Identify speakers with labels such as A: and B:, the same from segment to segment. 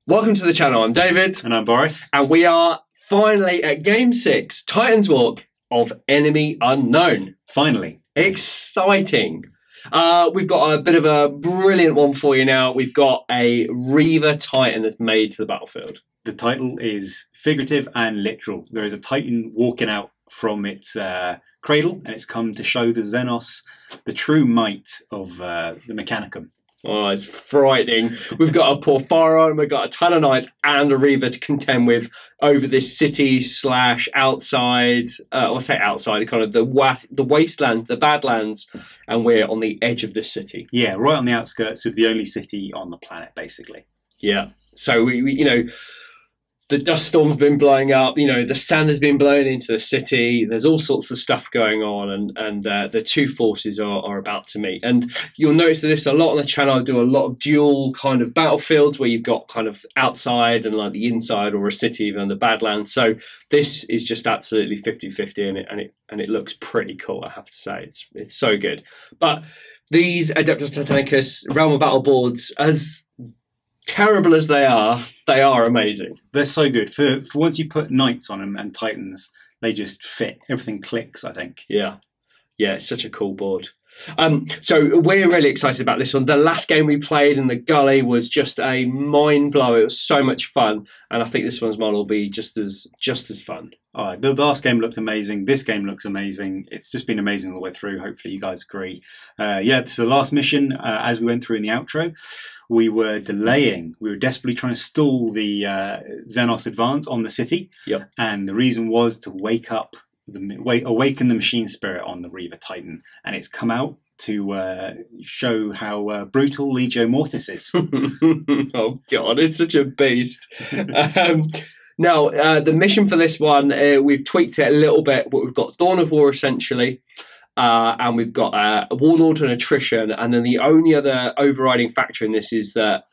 A: Welcome to the channel. I'm David.
B: And I'm Boris.
A: And we are finally at Game 6, Titan's Walk of Enemy Unknown.
B: Finally.
A: Exciting. We've got a bit of a brilliant one for you now. We've got a Reaver Titan that's made to the battlefield.
B: The title is figurative and literal. There is a Titan walking out from its cradle, and it's come to show the XENOS the true might of the Mechanicum.
A: Oh, it's frightening. We've got a Porphyro, we've got a ton of knights and a Reaver to contend with over this city / outside, or say outside, kind of the wasteland, the Badlands, and we're on the edge of this city.
B: Yeah, right on the outskirts of the only city on the planet, basically.
A: Yeah. So we you know, the dust storm's been blowing up, you know, the sand has been blown into the city, there's all sorts of stuff going on, and the two forces are about to meet. And you'll notice that this a lot on the channel. I do a lot of dual kind of battlefields where you've got kind of outside and like the inside, or a city even on the Badlands. So this is just absolutely 50-50, and it looks pretty cool, I have to say. It's so good. But these Adeptus Titanicus Realm of Battle boards, as terrible as they are amazing. They're
B: so good. For once you put knights on them and titans, they just fit. Everything clicks, I think.
A: Yeah. Yeah, it's such a cool board. So we're really excited about this one. The last game we played in the Gully was just a mind blow. It was so much fun, and I think this one's model will be just as fun.
B: All right, the last game looked amazing. This game looks amazing. It's just been amazing all the way through. Hopefully you guys agree. Yeah, this is the last mission. As we went through in the outro, we were delaying. We were desperately trying to stall the XENOS advance on the city.
A: Yep.
B: And the reason was to awaken the machine spirit on the Reaver Titan. And it's come out to show how brutal Legio Mortis is.
A: Oh God, it's such a beast. Now, the mission for this one, we've tweaked it a little bit, but we've got Dawn of War essentially, and we've got a Warlord and Attrition, and then the only other overriding factor in this is that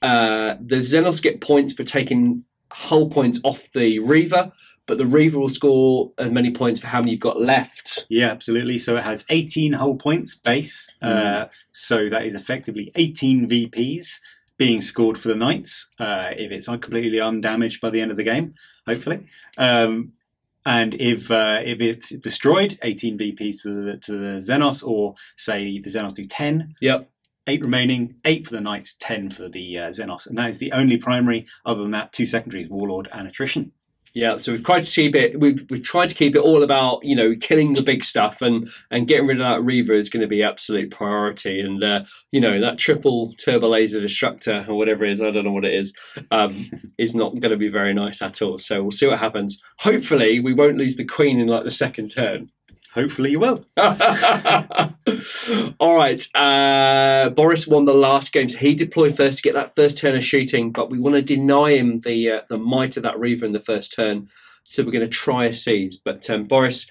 A: the XENOS get points for taking hull points off the Reaver, but the Reaver will score as many points for how many you've got left.
B: Yeah, absolutely. So it has 18 hull points base, so that is effectively 18 VPs being scored for the knights if it's completely undamaged by the end of the game, hopefully. And if it's destroyed, 18 VPs to the XENOS, or say the XENOS do 10.
A: Yep.
B: 8 remaining, 8 for the knights, 10 for the XENOS, and that is the only primary. Other than that, 2 secondaries: Warlord and Attrition.
A: Yeah, so we've tried to keep it. We've tried to keep it all about, you know, killing the big stuff, and getting rid of that Reaver is going to be absolute priority. And you know, that triple turbo laser destructor or whatever it is, I don't know what it is not going to be very nice at all. So we'll see what happens. Hopefully, we won't lose the Queen in like the second turn.
B: Hopefully you will.
A: All right. Boris won the last game, so he deployed first to get that first turn of shooting, but we want to deny him the might of that Reaver in the first turn, so we're going to try a seize. But Boris,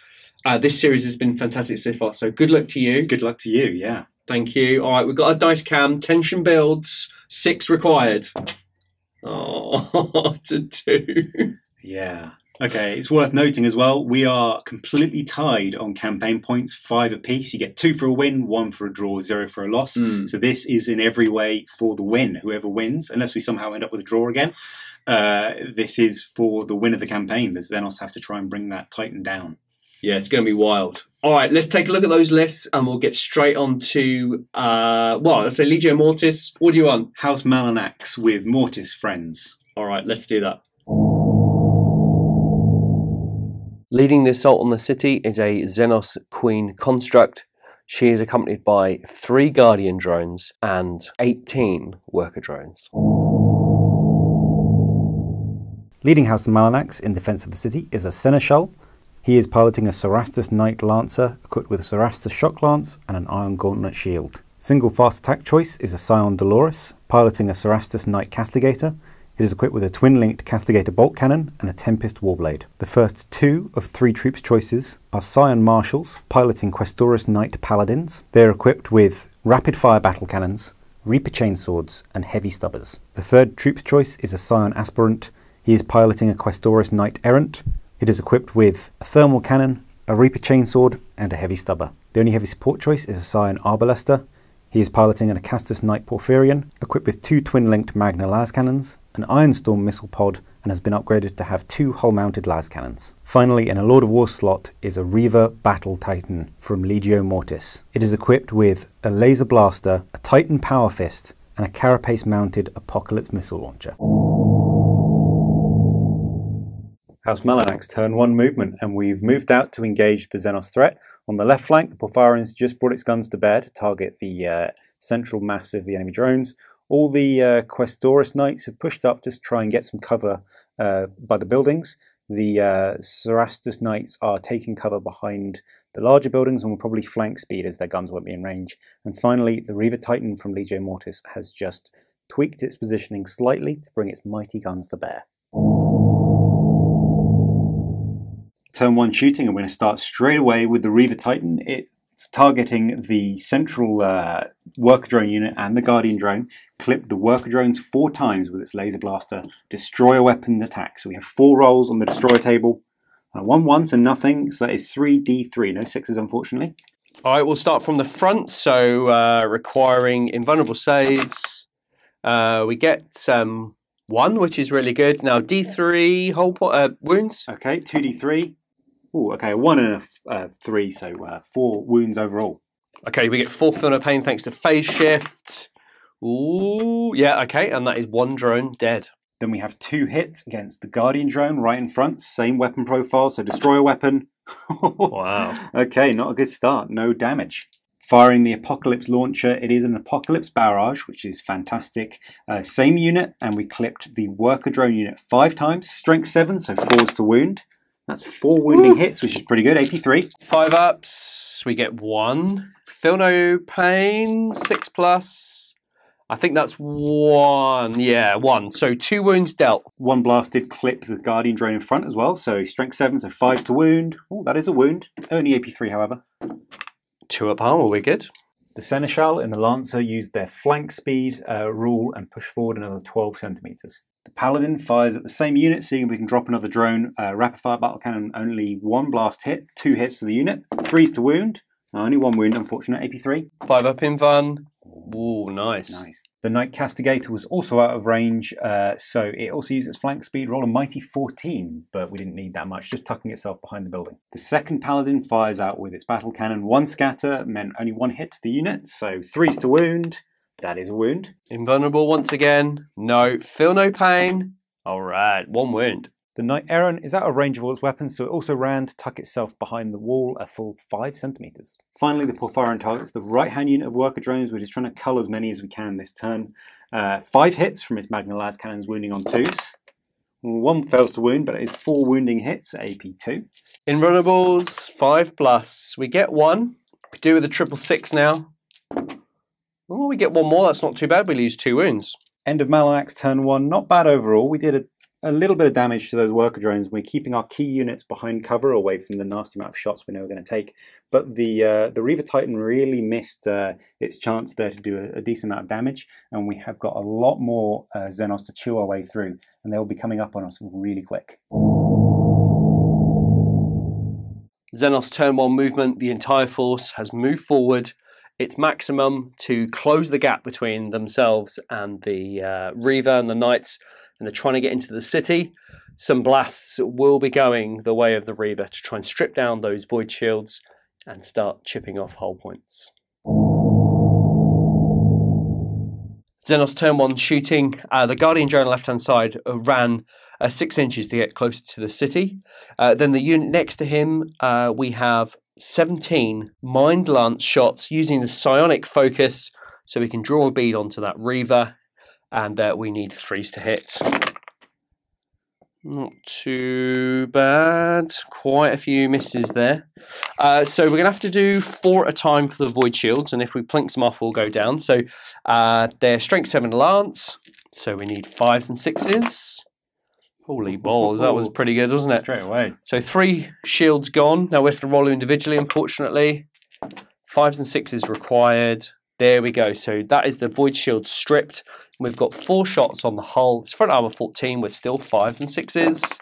A: this series has been fantastic so far, so good luck to you.
B: Good luck to you, yeah.
A: Thank you. All right, we've got a dice cam, tension builds, 6 required. Oh, it's a 2.
B: Yeah. Okay, it's worth noting as well, we are completely tied on campaign points, 5 apiece. You get 2 for a win, 1 for a draw, 0 for a loss. So this is in every way for the win. Whoever wins, unless we somehow end up with a draw again, this is for the win of the campaign. The XENOS have to try and bring that Titan down.
A: Yeah, it's going to be wild. All right, let's take a look at those lists, and we'll get straight on to, well, let's say Legio Mortis. What do you want?
B: House MALINAX with Mortis friends.
A: All right, let's do that. Leading the assault on the city is a XENOS Queen construct. She is accompanied by 3 Guardian drones and 18 worker drones.
C: Leading House MALINAX in defence of the city is a Seneschal. He is piloting a Cerastus Knight Lancer equipped with a Cerastus Shock Lance and an Iron Gauntlet Shield. Single fast attack choice is a Scion Dolores, piloting a Cerastus Knight Castigator. It is equipped with a twin-linked Castigator Bolt Cannon and a Tempest Warblade. The first 2 of 3 troops choices are Scion Marshals, piloting Questoris Knight Paladins. They are equipped with rapid-fire battle cannons, Reaper Chainswords, and Heavy Stubbers. The third troops choice is a Scion Aspirant. He is piloting a Questoris Knight Errant. It is equipped with a Thermal Cannon, a Reaper Chainsword, and a Heavy Stubber. The only heavy support choice is a Scion Arbalester. He is piloting an Acastus Knight Porphyrion, equipped with 2 twin-linked Magna las cannons, an Ironstorm missile pod, and has been upgraded to have 2 hull-mounted las cannons. Finally, in a Lord of War slot is a Reaver Battle Titan from Legio Mortis. It is equipped with a laser blaster, a Titan Power Fist, and a carapace-mounted Apocalypse missile launcher. House MALINAX turn 1 movement, and we've moved out to engage the XENOS threat. On the left flank, the Porphyrion's just brought its guns to bear to target the central mass of the enemy drones. All the Questoris Knights have pushed up to try and get some cover by the buildings. The Cerastus Knights are taking cover behind the larger buildings and will probably flank speed as their guns won't be in range. And finally, the Reaver Titan from Legio Mortis has just tweaked its positioning slightly to bring its mighty guns to bear. Turn 1 shooting, and we're going to start straight away with the Reaver Titan. It's targeting the central worker drone unit and the Guardian drone. Clipped the worker drones 4 times with its laser blaster. Destroyer weapon attack. So we have 4 rolls on the destroyer table. 1 once and nothing, so that is 3d3. No 6s, unfortunately.
A: All right, we'll start from the front. So requiring invulnerable saves. We get 1, which is really good. Now d3 whole wounds.
C: Okay, 2d3. Ooh, okay, a 1 and a 3, so 4 wounds overall.
A: Okay, we get 4 feel no pain thanks to phase shift. Ooh, yeah, okay, and that is 1 drone dead.
C: Then we have 2 hits against the Guardian drone right in front. Same weapon profile, so destroyer weapon.
A: Wow.
C: Okay, not a good start. No damage. Firing the Apocalypse launcher. It is an Apocalypse barrage, which is fantastic. Same unit, and we clipped the worker drone unit 5 times. Strength 7, so 4s to wound. That's 4 wounding hits, which is pretty good. AP3.
A: 5 ups. We get 1. Feel no pain. 6+. I think that's 1. Yeah, 1. So 2 wounds dealt.
C: 1 blast did clip the Guardian drone in front as well. So strength 7, so 5s to wound. Oh, that is a wound. Only AP3, however.
A: 2 up armor. We're good.
C: The Seneschal and the Lancer used their flank speed rule and pushed forward another 12 centimeters. The Paladin fires at the same unit, seeing if we can drop another drone. Rapid fire battle cannon, only 1 blast hit, 2 hits to the unit, 3s to wound. Only 1 wound, unfortunate. AP3.
A: 5 up in Van. Ooh, nice.
C: Nice. The Knight Castigator was also out of range, so it also used its flank speed roll, a mighty 14, but we didn't need that much, just tucking itself behind the building. The second Paladin fires out with its battle cannon. 1 scatter meant only 1 hit to the unit, so 3s to wound. That is a wound.
A: Invulnerable once again. No. Feel no pain. All right. 1 wound.
C: The Knight Errant is out of range of all its weapons, so it also ran to tuck itself behind the wall a full 5 centimeters. Finally, the Porphyrion targets the right-hand unit of worker drones. We're just trying to cull as many as we can this turn. 5 hits from its Magna las cannons, wounding on 2s. 1 fails to wound, but it is 4 wounding hits at AP2.
A: Invulnerables, 5+. We get 1. We do with a 666 now. Oh, we get 1 more. That's not too bad. We lose 2 wounds.
C: End of MALINAX turn 1. Not bad overall. We did a little bit of damage to those worker drones. We're keeping our key units behind cover away from the nasty amount of shots we know we're going to take. But the Reaver Titan really missed its chance there to do a decent amount of damage, and we have got a lot more XENOS to chew our way through, and they'll be coming up on us really quick.
A: XENOS turn 1 movement. The entire force has moved forward. Its maximum to close the gap between themselves and the Reaver and the Knights, and they're trying to get into the city. Some blasts will be going the way of the Reaver to try and strip down those void shields and start chipping off hull points. XENOS turn 1 shooting. The Guardian drone on the left-hand side ran 6 inches to get closer to the city. Then the unit next to him, we have 17 Mind Lance shots using the psionic focus, so we can draw a bead onto that Reaver, and we need 3s to hit. Not too bad. Quite a few misses there. So we're going to have to do 4 at a time for the void shields, and if we plink them off, we'll go down. So they're strength 7 lance, so we need 5s and 6s. Holy balls, that was pretty good, wasn't it?
C: Straight away.
A: So 3 shields gone. Now we have to roll individually, unfortunately. 5s and 6s required. There we go. So that is the void shield stripped. We've got 4 shots on the hull. It's front armor 14 with still 5s and 6s.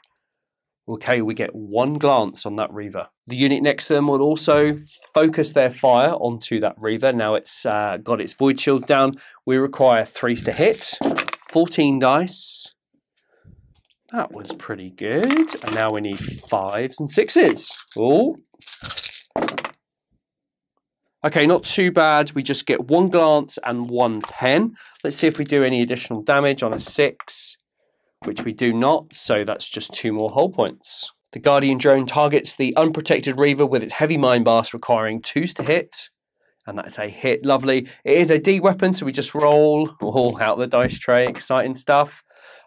A: Okay, we get 1 glance on that Reaver. The unit next to them will also focus their fire onto that Reaver. Now it's got its void shields down. We require 3s to hit, 14 dice. That was pretty good. And now we need 5s and 6s. Oh. Okay, not too bad. We just get 1 glance and 1 pen. Let's see if we do any additional damage on a 6, which we do not. So that's just 2 more hull points. The Guardian drone targets the unprotected Reaver with its heavy mine blast, requiring 2s to hit. And that's a hit. Lovely. It is a D weapon, so we just roll all out the dice tray. Exciting stuff.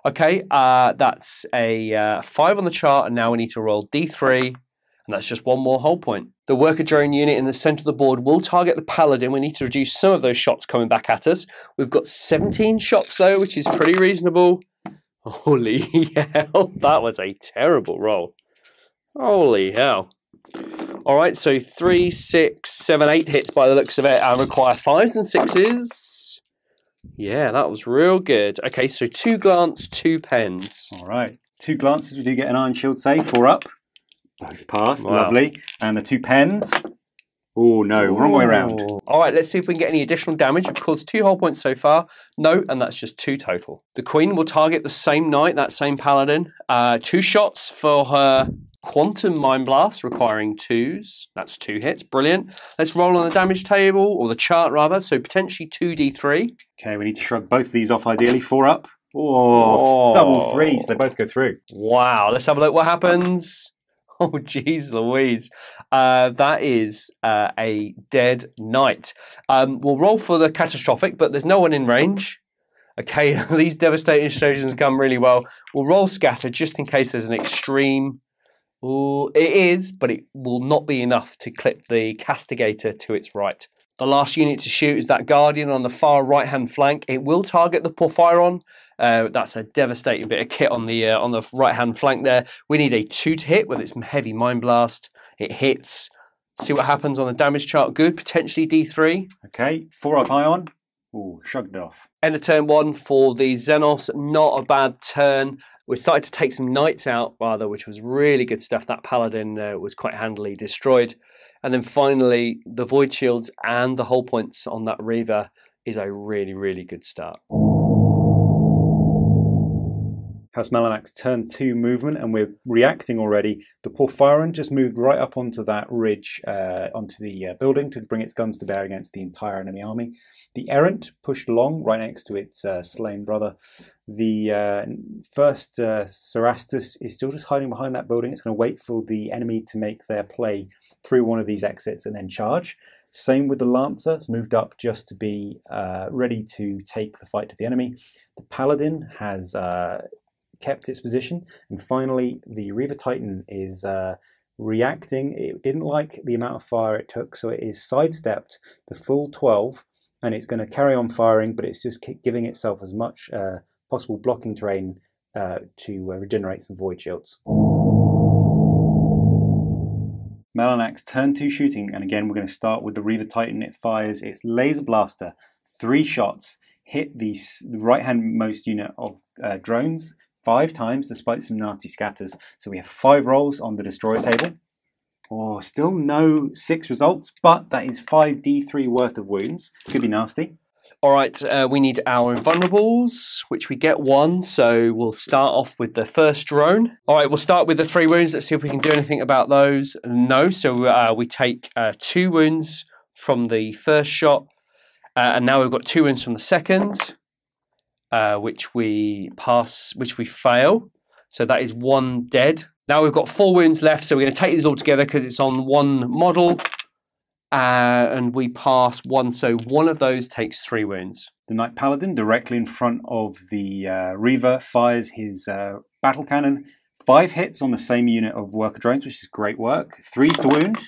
A: Okay, that's a 5 on the chart, and now we need to roll D3. And that's just 1 more hull point. The worker drone unit in the center of the board will target the Paladin. We need to reduce some of those shots coming back at us. We've got 17 shots though, which is pretty reasonable. Holy hell, that was a terrible roll. Holy hell. All right, so 3, 6, 7, 8 hits by the looks of it. I require 5s and 6s. Yeah, that was real good. Okay, so 2 glance, 2 pens.
B: All right, 2 glances, we do get an iron shield save, 4 up. Both passed,
A: wow.
B: Lovely. And the 2 pens. Oh no, wrong way around.
A: All right, let's see if we can get any additional damage. We've caused 2 hull points so far. No, and that's just 2 total. The Queen will target the same knight, that same Paladin. 2 shots for her Quantum Mine Blast, requiring 2s. That's 2 hits, brilliant. Let's roll on the damage table, or the chart rather, so potentially 2d3.
B: Okay, we need to shrug both these off ideally, 4 up. Oh, double 3s, they both go through.
A: Wow, let's have a look what happens. Oh, geez Louise. That is a dead knight. We'll roll for the catastrophic, but there's no one in range. Okay, these devastating explosions come really well. We'll roll scatter just in case there's an extreme. Ooh, it is, but it will not be enough to clip the castigator to its right. The last unit to shoot is that Guardian on the far right-hand flank. It will target the Porphyron. That's a devastating bit of kit on the right-hand flank there. We need a 2 to hit with its heavy mine blast. It hits. See what happens on the damage chart. Good, potentially D3.
B: Okay, 4 up ion. Ooh, shrugged off.
A: End of turn 1 for the XENOS. Not a bad turn. We started to take some knights out, rather, which was really good stuff. That Paladin was quite handily destroyed. And then finally, the Void Shields and the hull points on that Reaver is a really, really good start.
C: House MALINAX turn 2 movement, and we're reacting already. The Porphyron just moved right up onto that ridge, onto the building to bring its guns to bear against the entire enemy army. The Errant pushed along right next to its slain brother. The first Cerastus is still just hiding behind that building. It's going to wait for the enemy to make their play through one of these exits and then charge. Same with the Lancer. It's moved up just to be ready to take the fight to the enemy. The Paladin has kept its position, and finally the Reaver Titan is reacting. It didn't like the amount of fire it took, so it is sidestepped the full 12, and it's going to carry on firing, but it's just giving itself as much possible blocking terrain to regenerate some void shields. MALINAX turn 2 shooting, and again we're going to start with the Reaver Titan. It fires its laser blaster, 3 shots, hit the right-handmost unit of drones 5 times despite some nasty scatters. So we have 5 rolls on the destroyer table. Oh, still no 6 results, but that is 5d3 worth of wounds. Could be nasty.
A: All right, we need our invulnerables, which we get 1. So we'll start off with the first drone. All right, we'll start with the 3 wounds. Let's see if we can do anything about those. No, so we take 2 wounds from the first shot, and now we've got 2 wounds from the second. Which we fail. So that is 1 dead. Now we've got 4 wounds left, so we're going to take these all together because it's on 1 model. And we pass 1, so one of those takes 3 wounds.
B: The Knight Paladin, directly in front of the Reaver, fires his battle cannon. 5 hits on the same unit of worker drones, which is great work. 3s to wound.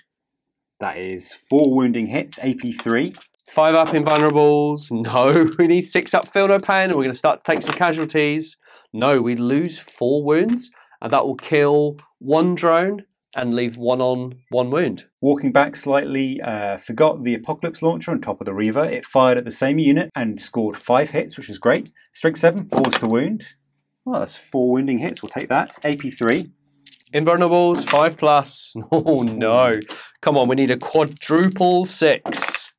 B: That is 4 wounding hits, AP 3.
A: 5 up invulnerables. No, we need 6 up field open. We're going to start to take some casualties. No, we lose 4 wounds, and that will kill 1 drone and leave 1 on 1 wound.
B: Walking back slightly, forgot the Apocalypse launcher on top of the Reaver. It fired at the same unit and scored 5 hits, which is great. Strength 7, 4s to wound. Well, that's 4 wounding hits. We'll take that. AP 3.
A: Invulnerables, 5+. Oh no. Come on, we need a quadruple 6.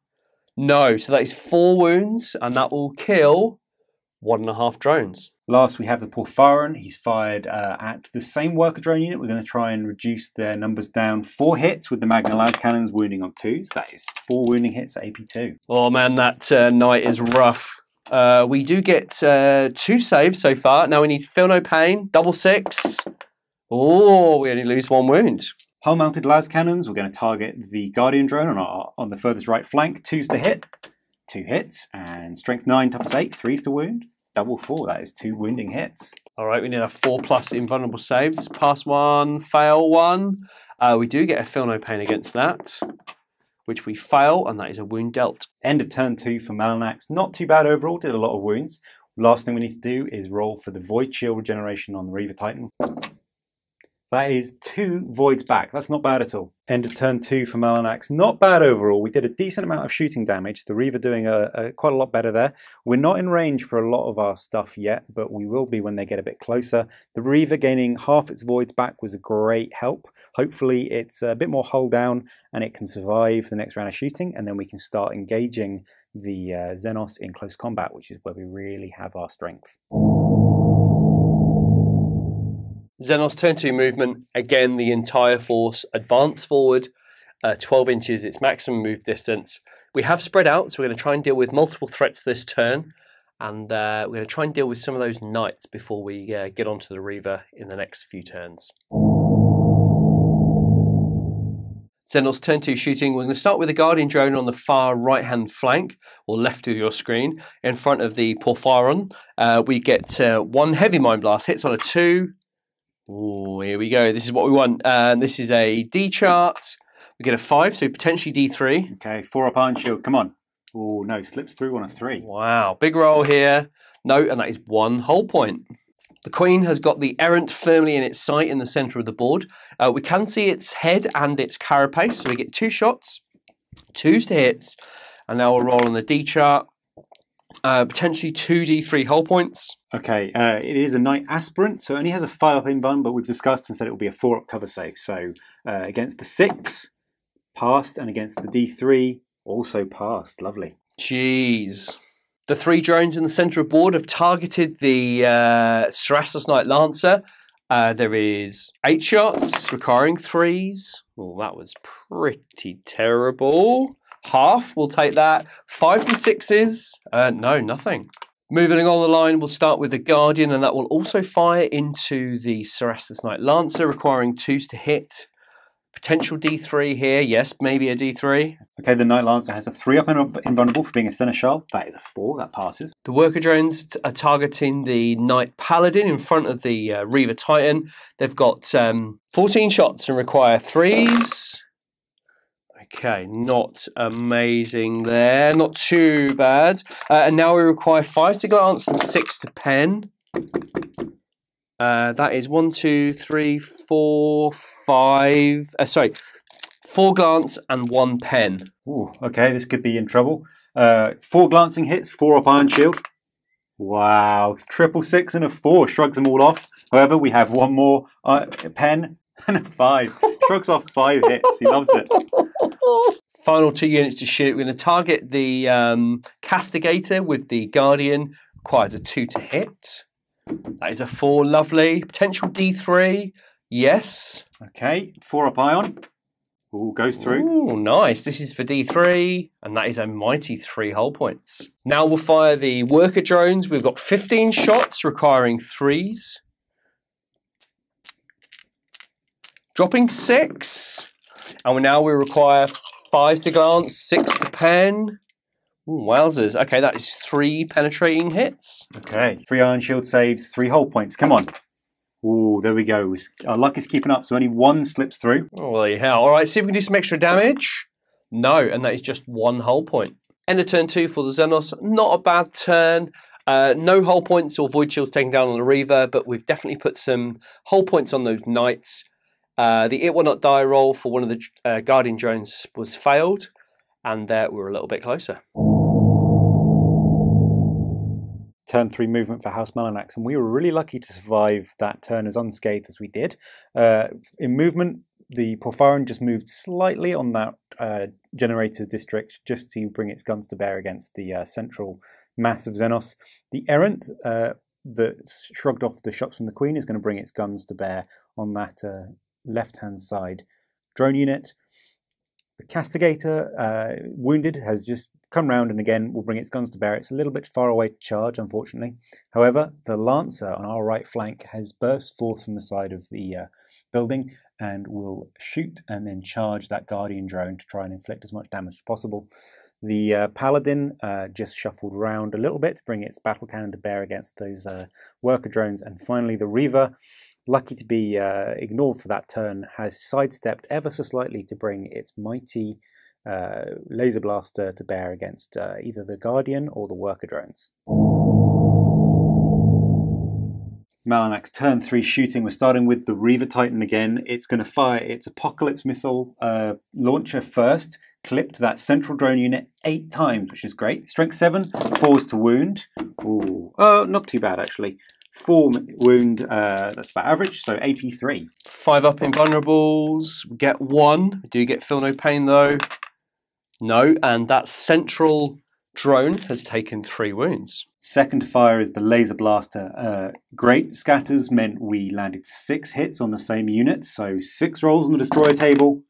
A: No, so that is 4 wounds, and that will kill 1.5 drones.
C: Last, we have the Porphyron. He's fired at the same worker drone unit. We're going to try and reduce their numbers down. 4 hits with the Magna Las cannons, wounding on 2s. That is 4 wounding hits at AP2.
A: Oh man, that knight is rough. We do get 2 saves so far. Now we need Feel No Pain, double 6. Oh, we only lose 1 wound.
C: Hull-mounted las cannons. We're going to target the Guardian drone on the furthest right flank. 2s to hit, 2 hits, and strength 9, toughness 8, 3s to wound. Double 4, that is 2 wounding hits.
A: All right, we need a 4+ invulnerable saves. Pass 1, fail 1. We do get a Feel No Pain against that, which we fail, and that is a wound dealt.
C: End of turn 2 for Malinax. Not too bad overall, did a lot of wounds. Last thing we need to do is roll for the Void Shield regeneration on the Reaver Titan. That is 2 voids back. That's not bad at all. End of turn 2 for Malinax. Not bad overall. We did a decent amount of shooting damage. The Reaver doing quite a lot better there. We're not in range for a lot of our stuff yet, but we will be when they get a bit closer. The Reaver gaining half its voids back was a great help. Hopefully it's a bit more hull down and it can survive the next round of shooting, and then we can start engaging the XENOS in close combat, which is where we really have our strength.
A: XENOS turn 2 movement, again the entire force advance forward 12 inches, its maximum move distance. We have spread out, so we're going to try and deal with multiple threats this turn, and we're going to try and deal with some of those knights before we get onto the Reaver in the next few turns. XENOS turn 2 shooting. We're going to start with the Guardian drone on the far right hand flank, or left of your screen, in front of the Porphyron. We get 1 heavy mine blast, hits on a 2. Oh, here we go. This is what we want. This is a D chart. We get a 5, so potentially D3.
C: Okay, 4 up iron shield. Come on. Oh no, slips through on a 3.
A: Wow, big roll here. No, and that is 1 hull point. The Queen has got the Errant firmly in its sight in the centre of the board. We can see its head and its carapace, so we get 2 shots, 2s to hit, and now we'll roll on the D chart. Potentially 2 D3 hull points.
C: Okay, it is a Knight Aspirant, so it only has a 5 up invuln, but we've discussed and said it will be a 4 up cover save. So against the 6, passed, and against the D3, also passed. Lovely.
A: Jeez. The 3 drones in the centre of board have targeted the Cerastus Knight Lancer. There is 8 shots, requiring 3s. Oh, that was pretty terrible. Half, we'll take that. 5s and 6s. No, nothing. Moving along the line, we'll start with the Guardian, and that will also fire into the Cerastus Knight Lancer, requiring 2s to hit. Potential D3 here. Yes, maybe a D3.
C: Okay, the Knight Lancer has a 3 up invulnerable for being a Seneschal. That is a 4. That passes.
A: The worker drones are targeting the Knight Paladin in front of the Reaver Titan. They've got 14 shots and require 3s. Okay, not amazing there. Not too bad. And now we require 5 to glance and 6 to pen. That is 1, 2, 3, 4, 5. Sorry, 4 glance and 1 pen.
C: Ooh, okay, this could be in trouble. 4 glancing hits, 4 up iron shield. Wow, 6, 6 and a 4 shrugs them all off. However, we have 1 more pen and a 5. Shrugs off 5 hits. He loves it.
A: Final 2 units to shoot. We're going to target the Castigator with the Guardian. Requires a 2 to hit. That is a 4, lovely. Potential D3, yes.
C: Okay, 4 up ion. Ooh, goes through.
A: Ooh, nice. This is for D3, and that is a mighty 3 hull points. Now we'll fire the worker drones. We've got 15 shots requiring 3s. Dropping 6. And now we require 5 to glance, 6 to pen. Ooh, wowzers. Okay, that is 3 penetrating hits.
C: Okay, 3 iron shield saves, 3 hull points. Come on. Ooh, there we go. Our luck is keeping up, so only 1 slips through.
A: Oh, well, there you have. All right, see if we can do some extra damage. No, and that is just 1 hull point. End of turn 2 for the XENOS. Not a bad turn. No hull points or void shields taken down on the Reaver, but we've definitely put some hull points on those knights. The It Will Not Die roll for one of the Guardian drones was failed, and we're a little bit closer.
C: turn 3 movement for House Malinax, and we were really lucky to survive that turn as unscathed as we did. In movement, the Porphyrion just moved slightly on that generator's district just to bring its guns to bear against the central mass of XENOS. The Errant that shrugged off the shots from the Queen is going to bring its guns to bear on that left-hand side drone unit. The Castigator, wounded, has just come round and again will bring its guns to bear. It's a little bit far away to charge, unfortunately. However, the Lancer on our right flank has burst forth from the side of the building and will shoot and then charge that Guardian drone to try and inflict as much damage as possible. The Paladin just shuffled around a little bit to bring its battle cannon to bear against those worker drones. And finally, the Reaver, lucky to be ignored for that turn, has sidestepped ever so slightly to bring its mighty laser blaster to bear against either the Guardian or the worker drones. Malinax turn 3 shooting. We're starting with the Reaver Titan again. It's going to fire its Apocalypse missile launcher first. Clipped that central drone unit 8 times, which is great. Strength 7, 4s to wound. Ooh. Oh, not too bad actually. 4 wound, that's about average, so 83.
A: 5 up invulnerables, we get 1. We do get feel no pain though. No, and that central drone has taken 3 wounds.
C: Second to fire is the laser blaster. Great scatters meant we landed 6 hits on the same unit, so 6 rolls on the destroyer table.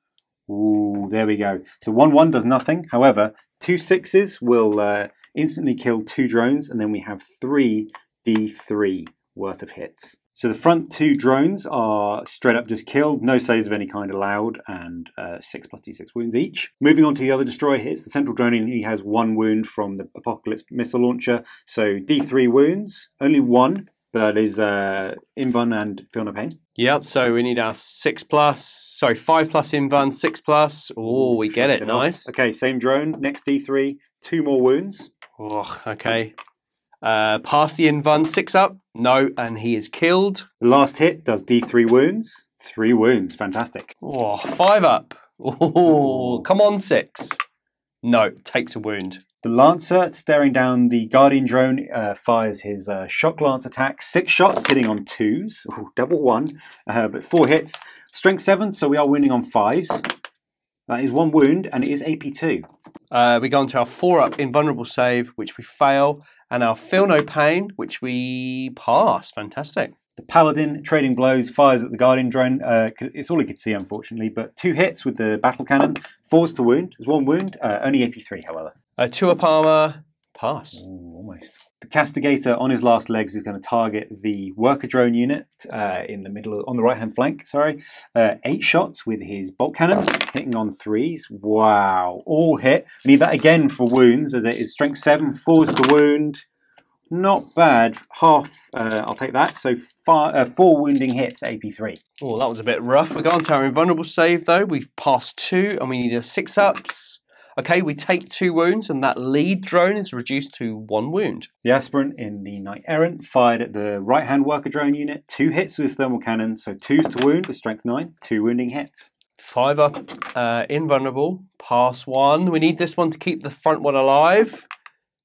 C: Ooh, there we go. So 1-1 does nothing. However, 2 6s will instantly kill 2 drones, and then we have 3 D3 worth of hits. So the front 2 drones are straight up just killed, no saves of any kind allowed, and 6 plus D6 wounds each. Moving on to the other destroyer hits, the central drone he has 1 wound from the Apocalypse missile launcher, so D3 wounds, only 1. But that is Invuln and Feel No Pain.
A: Yep, so we need our 5 plus Invuln, 6 plus. Oh, we get it, nice.
C: Okay, same drone, next D3, 2 more wounds.
A: Oh, okay. Pass the Invuln, 6 up. No, and he is killed.
C: The last hit does D3 wounds. 3 wounds, fantastic.
A: Oh, 5 up. Oh, come on, 6. No, takes a wound.
C: The Lancer, staring down the Guardian drone, fires his shock lance attack. 6 shots, hitting on 2s. Ooh, double 1, but 4 hits. Strength 7, so we are wounding on 5s. That is 1 wound, and it is AP2.
A: We go on to our 4 up invulnerable save, which we fail, and our feel no pain, which we pass. Fantastic.
C: The Paladin, trading blows, fires at the Guardian drone. It's all he could see, unfortunately, but 2 hits with the battle cannon. 4s to wound. There's 1 wound, only AP3, however.
A: 2 up armor, pass.
C: Ooh, almost. The Castigator on his last legs is going to target the worker drone unit in the middle, on the right-hand flank. Sorry, 8 shots with his bolt cannon, hitting on 3s. Wow, all hit. We need that again for wounds, as it is strength 7, 4s to wound. Not bad. Half. I'll take that. So 4 wounding hits, AP3.
A: Oh, that was a bit rough. We go on to our invulnerable save though. We've passed 2, and we need a 6 ups. Okay, we take 2 wounds, and that lead drone is reduced to 1 wound.
C: The Aspirant in the Knight Errant fired at the right-hand worker drone unit. 2 hits with his thermal cannon, so 2s to wound with strength 9, 2 wounding hits.
A: 5 up, invulnerable, pass 1. We need this one to keep the front one alive.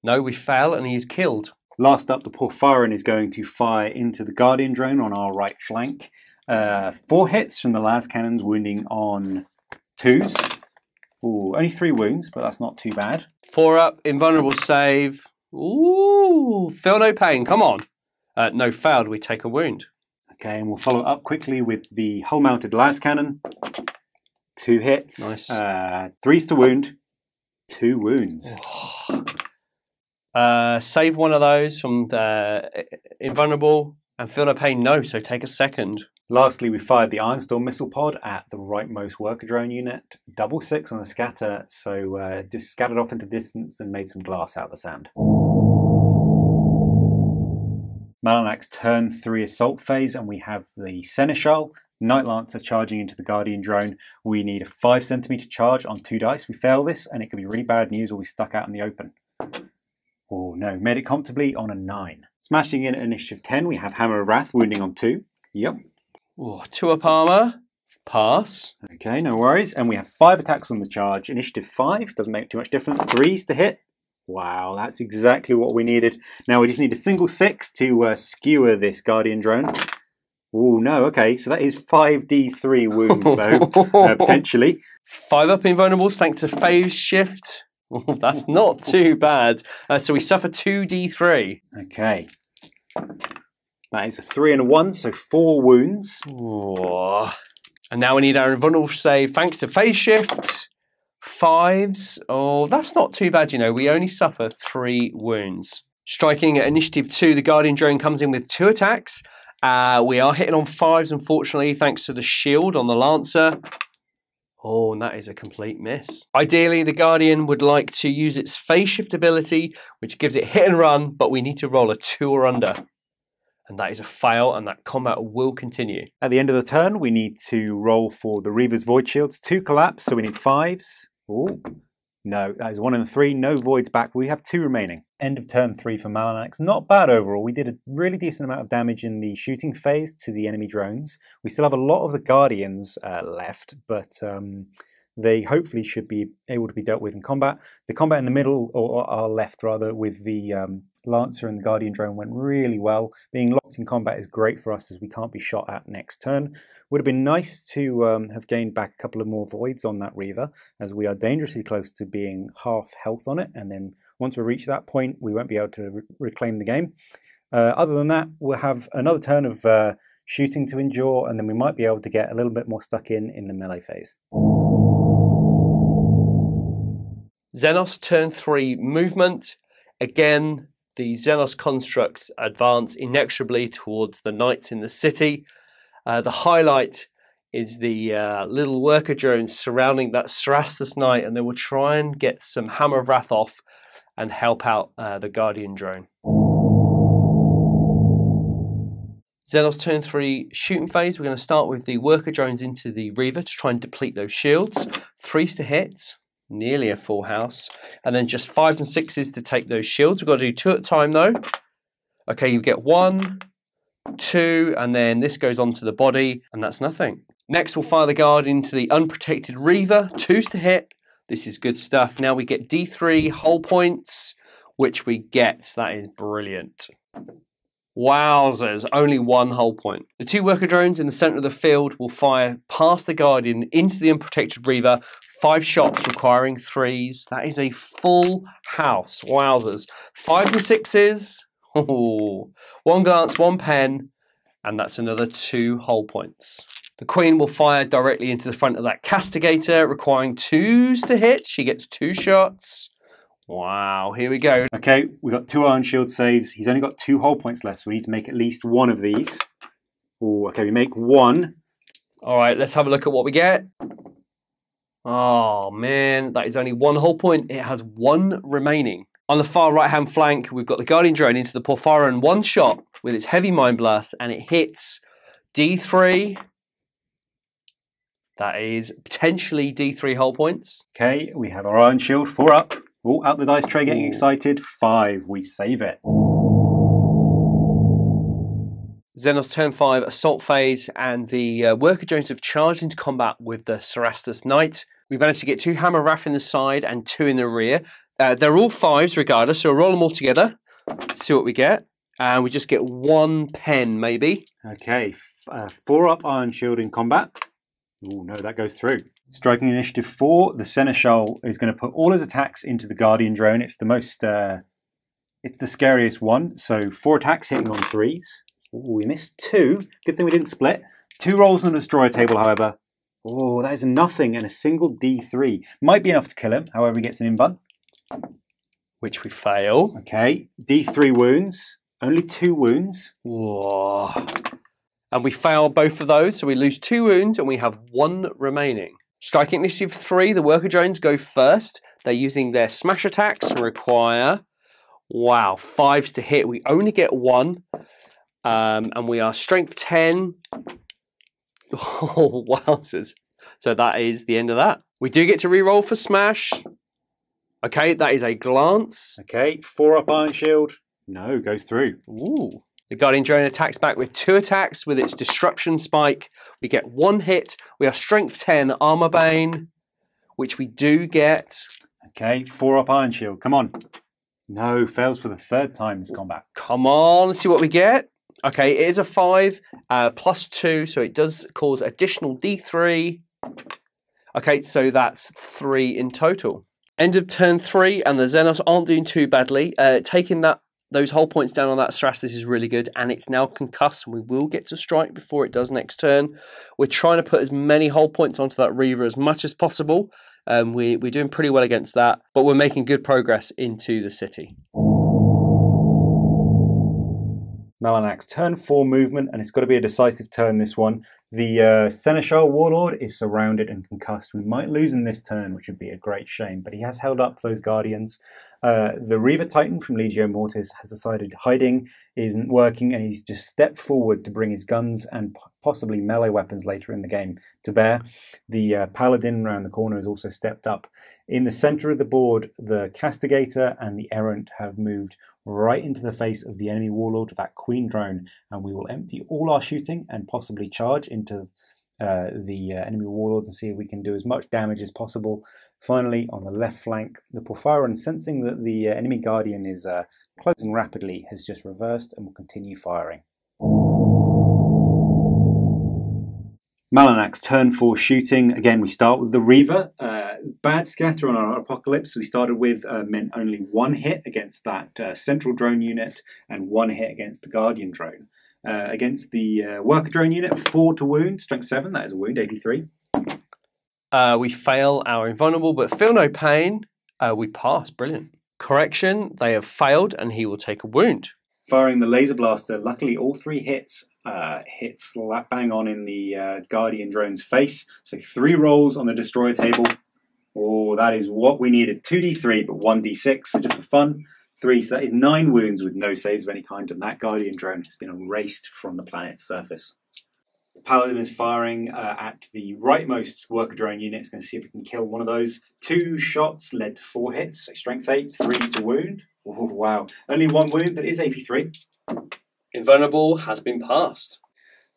A: No, we fail, and he's killed.
C: Last up, the Porphyrion is going to fire into the Guardian drone on our right flank. 4 hits from the las cannons, wounding on 2s. Ooh, only 3 wounds, but that's not too bad.
A: 4 up, invulnerable save. Ooh, feel no pain, come on. No, failed, we take a wound.
C: Okay, and we'll follow up quickly with the hull-mounted las cannon. 2 hits.
A: Nice.
C: 3s to wound. 2 wounds.
A: Save one of those from the invulnerable, and feel no pain, no, so take a second.
C: Lastly, we fired the Ironstorm missile pod at the rightmost worker drone unit. Double 6 on the scatter, so just scattered off into distance and made some glass out of the sand. Malinax turn 3 assault phase, and we have the Seneschal, Night Lancer charging into the Guardian drone. We need a 5 centimeter charge on 2 dice. We fail this, and it could be really bad news or we stuck out in the open. Oh no, made it comfortably on a 9. Smashing in at initiative 10, we have Hammer of Wrath, wounding on 2. Yep.
A: Ooh, 2 up armor, pass.
C: Okay, no worries. And we have 5 attacks on the charge. Initiative 5, doesn't make too much difference. 3s to hit, Wow, that's exactly what we needed. Now we just need a single 6 to skewer this Guardian drone. Oh, no, okay, so that is 5d3 wounds, though, potentially.
A: 5 up invulnerables thanks to phase shift. That's not too bad. So we suffer 2d3.
C: Okay. That is a 3 and a 1, so 4 wounds.
A: Whoa. And now we need our invulnerable save thanks to phase shift. 5s. Oh, that's not too bad, you know. We only suffer 3 wounds. Striking at initiative 2, the Guardian drone comes in with 2 attacks. We are hitting on 5s, unfortunately, thanks to the shield on the Lancer. Oh, and that is a complete miss. Ideally, the Guardian would like to use its phase shift ability, which gives it hit and run, but we need to roll a 2 or under. And that is a fail, and that combat will continue.
C: At the end of the turn, we need to roll for the Reaver's Void Shields to collapse, so we need 5s. Oh, no, that is 1 and 3, no voids back. We have 2 remaining. End of turn 3 for Malinax. Not bad overall. We did a really decent amount of damage in the shooting phase to the enemy drones. We still have a lot of the Guardians left, but they hopefully should be able to be dealt with in combat. The combat in the middle, or our left rather, with the Lancer and the Guardian drone went really well. Being locked in combat is great for us as we can't be shot at next turn. Would have been nice to have gained back a couple of more voids on that Reaver, as we are dangerously close to being half health on it, and then once we reach that point we won't be able to reclaim the game. Other than that, we'll have another turn of shooting to endure, and then we might be able to get a little bit more stuck in the melee phase.
A: XENOS turn 3 movement. Again, the XENOS constructs advance inexorably towards the knights in the city. The highlight is the little worker drones surrounding that Cerastus Knight, and they will try and get some Hammer of Wrath off and help out the Guardian drone. XENOS turn 3 shooting phase. We're going to start with the worker drones into the Reaver to try and deplete those shields. 3s to hit, nearly a full house, and then just 5s and 6s to take those shields. We've got to do 2 at a time though. Okay, you get 1, 2, and then this goes onto the body, and that's nothing. Next, we'll fire the guard into the unprotected Reaver. 2s to hit. This is good stuff. Now we get D3 hull points, which we get. That is brilliant. Wowzers, only 1 hull point. The 2 worker drones in the center of the field will fire past the Guardian into the unprotected Reaver. 5 shots requiring 3s. That is a full house. Wowzers. 5s and 6s. Oh, 1 glance, 1 pen, and that's another 2 hull points. The Queen will fire directly into the front of that Castigator, requiring 2s to hit. She gets 2 shots. Wow, here we go.
C: Okay, we've got 2 Iron Shield saves. He's only got 2 hull points left, so we need to make at least 1 of these. Oh, okay, we make 1.
A: All right, let's have a look at what we get. Oh, man, that is only 1 hull point. It has 1 remaining. On the far right-hand flank, we've got the Guardian drone into the Porphyrion, 1 shot with its heavy Mind Blast, and it hits D3. That is potentially D3 hull points.
C: Okay, we have our Iron Shield, 4 up. Oh, out the dice tray, getting excited. 5, we save it.
A: XENOS turn 5 assault phase, and the worker drones have charged into combat with the Cerastus Knight. We managed to get 2 Hammer Wrath in the side and 2 in the rear. They're all 5s regardless, so we'll roll them all together, see what we get. And we just get 1 pen, maybe.
C: Okay, 4 up Iron Shield in combat. Oh no, that goes through. Striking initiative 4, the Seneschal is going to put all his attacks into the Guardian drone. It's the most, it's the scariest one. So 4 attacks hitting on 3s. Ooh, we missed 2. Good thing we didn't split. 2 rolls on the destroyer table, however. Oh, that is nothing, and a single D3. Might be enough to kill him, however he gets an invuln.
A: Which we fail.
C: Okay, D3 wounds. Only 2 wounds.
A: Whoa. And we fail both of those, so we lose 2 wounds and we have 1 remaining. Striking initiative 3, the worker drones go first. They're using their smash attacks and require, wow, 5s to hit. We only get 1. And we are strength 10. Oh, wowzers. So that is the end of that. We do get to reroll for smash. Okay, that is a glance.
C: Okay, 4 up Iron Shield. No, goes through.
A: Ooh. The Guardian drone attacks back with 2 attacks with its Disruption Spike. We get 1 hit. We are strength 10 Armor Bane, which we do get.
C: Okay, 4 up Iron Shield. Come on. No, fails for the third time this combat.
A: Come on, let's see what we get. Okay, it is a 5 plus 2, so it does cause additional D3. Okay, so that's 3 in total. End of turn 3, and the Xenos aren't doing too badly. Taking those whole points down on that Cerastus is really good, and it's now concussed, and we will get to strike before it does next turn. We're trying to put as many whole points onto that Reaver as much as possible. We're doing pretty well against that, but we're making good progress into the city.
C: MALINAX, turn 4 movement, and it's got to be a decisive turn, this one. The Seneschal Warlord is surrounded and concussed. We might lose in this turn, which would be a great shame, but he has held up those Guardians. The Reaver Titan from Legio Mortis has decided hiding isn't working, and he's just stepped forward to bring his guns and possibly melee weapons later in the game to bear. The Paladin around the corner has also stepped up. In the centre of the board, the Castigator and the Errant have moved right into the face of the enemy Warlord, that Queen drone, and we will empty all our shooting and possibly charge into the enemy Warlord and see if we can do as much damage as possible. Finally, on the left flank, the Porphyron, sensing that the enemy Guardian is closing rapidly, has just reversed and will continue firing. MALINAX, turn 4 shooting. Again, we start with the Reaver. Bad scatter on our Apocalypse. We started with meant only 1 hit against that central drone unit and 1 hit against the Guardian drone. Against the Worker drone unit, 4 to wound, strength 7, that is a wound, 83.
A: We fail our invulnerable, but feel no pain. We pass, brilliant. Correction, they have failed and he will take a wound.
B: Firing the Laser Blaster, luckily all 3 hits hit slap bang on in the Guardian drone's face. So 3 rolls on the destroyer table. Oh, that is what we needed. 2d3, but 1d6, so just for fun. 3, so that is 9 wounds with no saves of any kind, and that Guardian drone has been erased from the planet's surface. The Paladin is firing at the rightmost Worker drone unit. It's going to see if we can kill one of those. 2 shots led to 4 hits, so strength 8, 3 to wound. Oh, wow, only 1 wound, but it is AP3.
A: Invulnerable has been passed.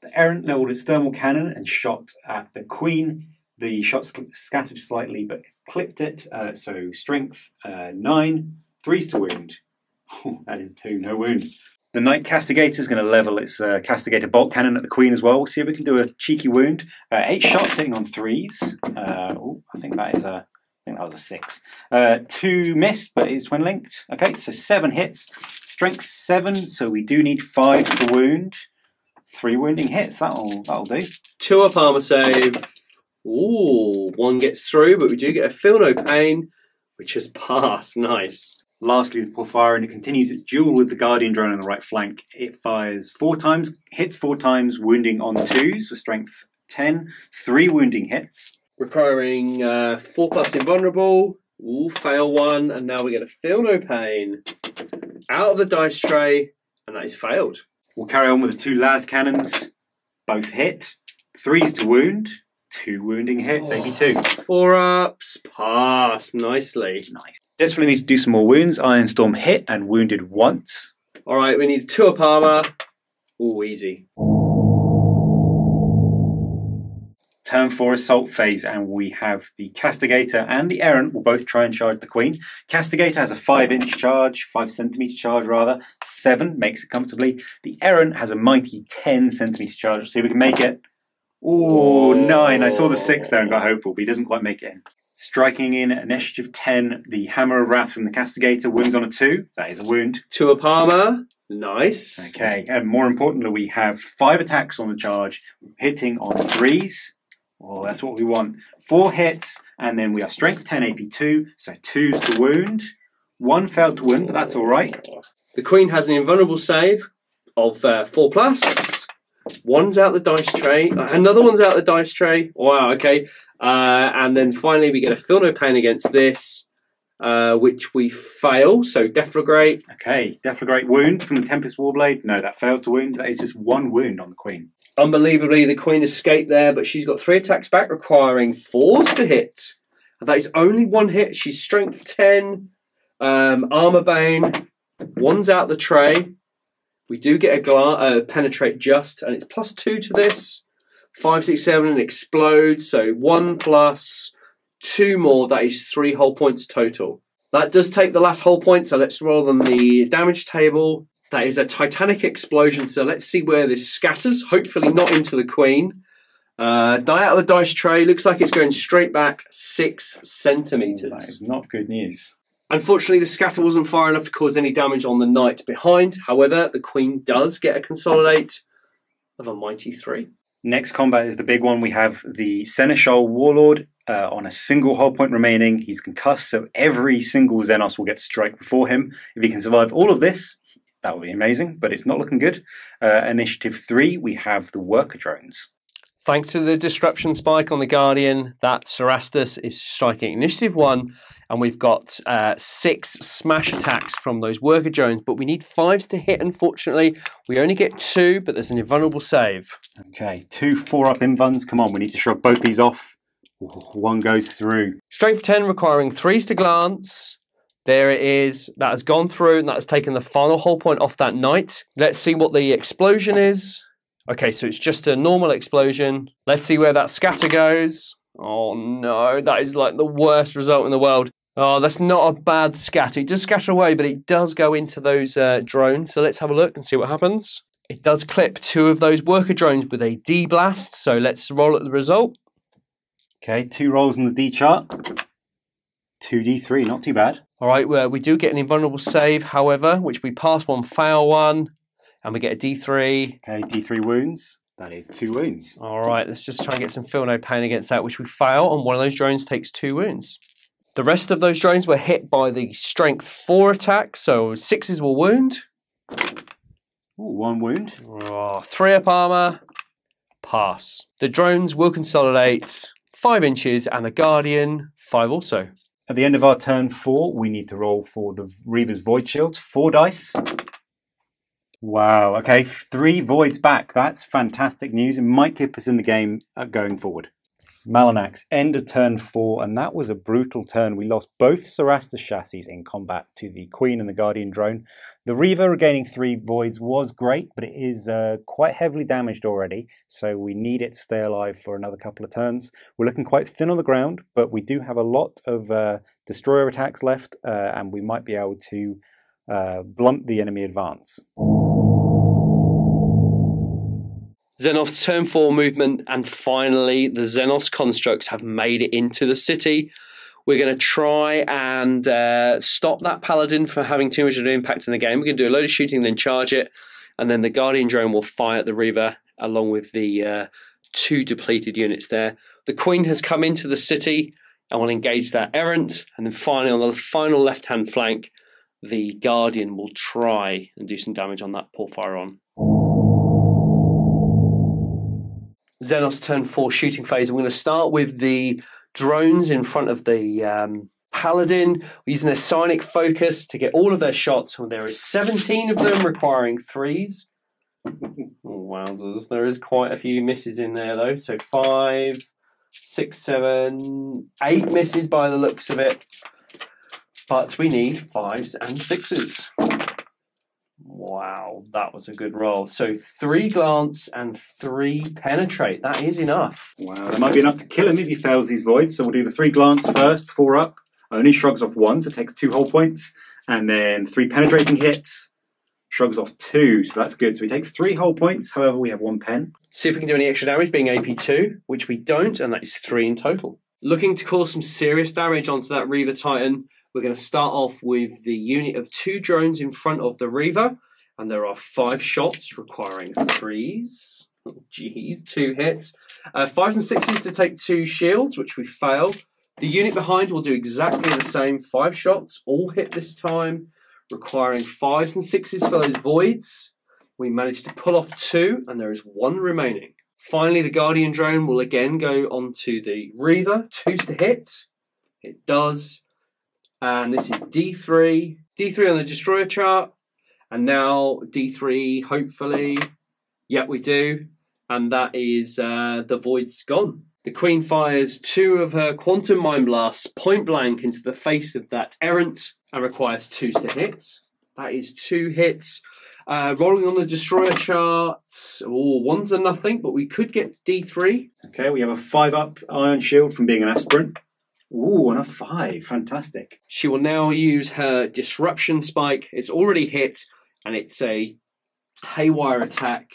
B: The Errant leveled its thermal cannon and shot at the Queen. The shots scattered slightly, but clipped it, so strength 9, 3s to wound. Oh, that is 2, no wound. The Knight Castigator is going to level its Castigator bolt cannon at the Queen as well. We'll see if we can do a cheeky wound. 8 shots hitting on 3s. I think that was a 6. 2 missed, but it's twin linked. Okay, so 7 hits. Strength 7, so we do need 5 to wound. 3 wounding hits, that'll do.
A: 2 up armor save. Ooh, 1 gets through, but we do get a feel no pain, which has passed. Nice.
B: Lastly, the Porphyron, it continues its duel with the Guardian drone on the right flank. It fires 4 times, hits 4 times, wounding on 2s with strength 10, 3 wounding hits.
A: Requiring 4 plus invulnerable. Ooh, fail 1, and now we get a feel no pain. Out of the dice tray, and that is failed.
B: We'll carry on with the 2 las cannons. Both hit. 3s to wound. 2 wounding hits, AP2.
A: 4 ups, pass, nicely.
B: Nice. Desperately need to do some more wounds. Iron Storm hit and wounded once.
A: Alright, we need 2 up armor. Ooh, easy.
B: Turn 4 assault phase, and we have the Castigator and the Errant will both try and charge the Queen. Castigator has a 5-inch charge, 5-centimetre charge rather. 7 makes it comfortably. The Errant has a mighty 10-centimetre charge. Let's see if we can make it. Ooh, 9. I saw the 6 there and got hopeful, but he doesn't quite make it in. Striking in at initiative 10, the Hammer of Wrath from the Castigator wounds on a 2. That is a wound.
A: 2 up armor. Nice.
B: Okay, and more importantly, we have 5 attacks on the charge, hitting on 3s. Oh, that's what we want. 4 hits, and then we have strength 10 AP2, so 2s to wound. 1 failed to wound, but that's all right.
A: The Queen has an invulnerable save of 4 plus. 1's out the dice tray. Another 1's out the dice tray. Wow, okay. And then finally we get a feel no pain against this, which we fail, so Deflagrate.
B: Okay, Deflagrate wound from the Tempest Warblade. No, that fails to wound. That is just 1 wound on the Queen.
A: Unbelievably, the Queen escaped there, but she's got 3 attacks back, requiring 4s to hit. And that is only 1 hit. She's strength 10, armor bane. 1's out the tray. We do get a penetrate just, and it's plus 2 to this. 5, 6, 7, and explodes. So 1 plus 2 more. That is 3 whole points total. That does take the last whole point, so let's roll on the damage table. That is a titanic explosion, so let's see where this scatters. Hopefully not into the Queen. Die out of the dice tray. Looks like it's going straight back 6 centimetres.
B: That is not good news.
A: Unfortunately, the scatter wasn't far enough to cause any damage on the knight behind. However, the Queen does get a consolidate of a mighty 3.
C: Next combat is the big one. We have the Seneschal Warlord on a single hull point remaining. He's concussed, so every single Xenos will get to strike before him. If he can survive all of this, that would be amazing, but it's not looking good. Initiative 3, we have the worker drones.
A: Thanks to the disruption spike on the Guardian, that Cerastus is striking Initiative 1, and we've got 6 smash attacks from those worker drones, but we need 5s to hit, unfortunately. We only get 2, but there's an invulnerable save.
C: Okay, 2 4-up invuns. Come on, we need to shrug both these off. 1 goes through.
A: Strength 10 requiring 3s to glance. There it is. That has gone through, and that has taken the final hull point off that knight. Let's see what the explosion is. Okay, so it's just a normal explosion. Let's see where that scatter goes. Oh no, that is like the worst result in the world. Oh, that's not a bad scatter. It does scatter away, but it does go into those drones. So let's have a look and see what happens. It does clip 2 of those worker drones with a D blast. So let's roll at the result.
C: Okay, 2 rolls on the D chart. 2d3, not too bad.
A: All right, well, we do get an invulnerable save, however, which we pass 1, fail 1. And we get a D3.
C: Okay, D3 wounds. That is 2 wounds.
A: All right, let's just try and get some feel no pain against that, which we fail, and one of those drones takes 2 wounds. The rest of those drones were hit by the strength 4 attack, so 6s will wound.
C: Ooh, 1 wound.
A: 3 up armor, pass. The drones will consolidate 5 inches, and the Guardian 5 also.
C: At the end of our turn 4, we need to roll for the Reaver's Void Shields. 4 dice. Wow, okay, 3 voids back. That's fantastic news. It might keep us in the game going forward. Malinax, end of turn 4, and that was a brutal turn. We lost both Cerastus chassis in combat to the Queen and the Guardian drone. The Reaver regaining 3 voids was great, but it is quite heavily damaged already, so we need it to stay alive for another couple of turns. We're looking quite thin on the ground, but we do have a lot of destroyer attacks left, and we might be able to blunt the enemy advance.
A: Xenos turn 4 movement, and finally the Xenos constructs have made it into the city. We're going to try and stop that Paladin from having too much of an impact in the game. We're going to do a load of shooting, then charge it, and then the Guardian drone will fire at the Reaver along with the 2 depleted units there. The Queen has come into the city and will engage that Errant, and then finally on the final left-hand flank, the Guardian will try and do some damage on that Porphyron. Xenos turn 4 shooting phase. I'm going to start with the drones in front of the Paladin. We're using a psionic focus to get all of their shots. Well, there is 17 of them requiring 3s. Oh, wowzers. There is quite a few misses in there though. So 5, 6, 7, 8 misses by the looks of it. But we need 5s and 6s. Wow, that was a good roll. So 3 glance and 3 penetrate. That is enough.
C: Wow, that might be enough to kill him if he fails these voids. So we'll do the 3 glance first, 4 up. Only shrugs off 1, so it takes 2 hull points. And then 3 penetrating hits, shrugs off 2, so that's good. So he takes 3 hull points, however we have 1 pen.
A: See if we can do any extra damage, being AP2, which we don't, and that is 3 in total. Looking to cause some serious damage onto that Reaver Titan, we're going to start off with the unit of 2 drones in front of the Reaver, and there are 5 shots requiring 3s. Oh, geez, 2 hits. 5s and 6s to take 2 shields, which we fail. The unit behind will do exactly the same. 5 shots, all hit this time, requiring 5s and 6s for those voids. We managed to pull off 2, and there is 1 remaining. Finally, the Guardian drone will again go onto the Reaver. 2s to hit. It does. And this is D3. D3 on the destroyer chart. And now D3, hopefully. Yep, we do. And that is the void's gone. The Queen fires 2 of her quantum mind blasts point blank into the face of that Errant and requires 2s to hit. That is 2 hits. Rolling on the destroyer chart. Oh, 1's a nothing, but we could get D3.
C: Okay, we have a 5 up iron shield from being an aspirant.
B: Ooh, and a 5. Fantastic.
A: She will now use her disruption spike. It's already hit, and it's a haywire attack,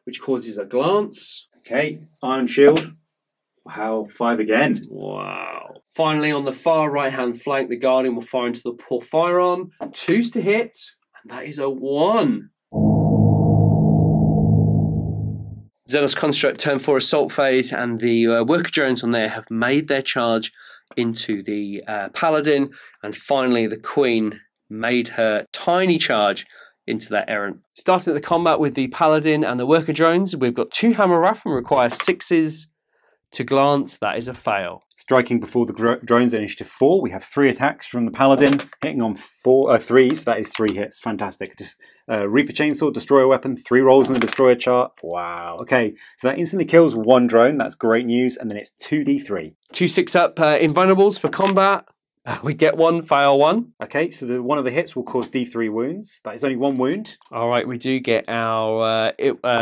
A: which causes a glance.
B: Okay, Iron Shield. Wow, 5 again.
A: Wow. Finally, on the far right-hand flank, the Guardian will fire into the Porphyron. 2s to hit, and that is a 1. Xenos Construct turn 4 assault phase, and the worker drones on there have made their charge into the Paladin, and finally the Queen made her tiny charge into that errant. Starting at the combat with the Paladin and the worker drones, we've got 2 Hammer Wrath and require 6s to glance. That is a fail.
C: Striking before the drones at initiative 4, we have 3 attacks from the Paladin, hitting on 3s. That is 3 hits. Fantastic. Reaper Chainsaw, Destroyer Weapon, 3 rolls in the Destroyer chart. Wow. Okay, so that instantly kills 1 drone. That's great news. And then it's 2d3.
A: 2 6-up invulnerables for combat. We get 1, fail 1.
C: Okay, so one of the hits will cause d3 wounds. That is only 1 wound.
A: All right, we do get our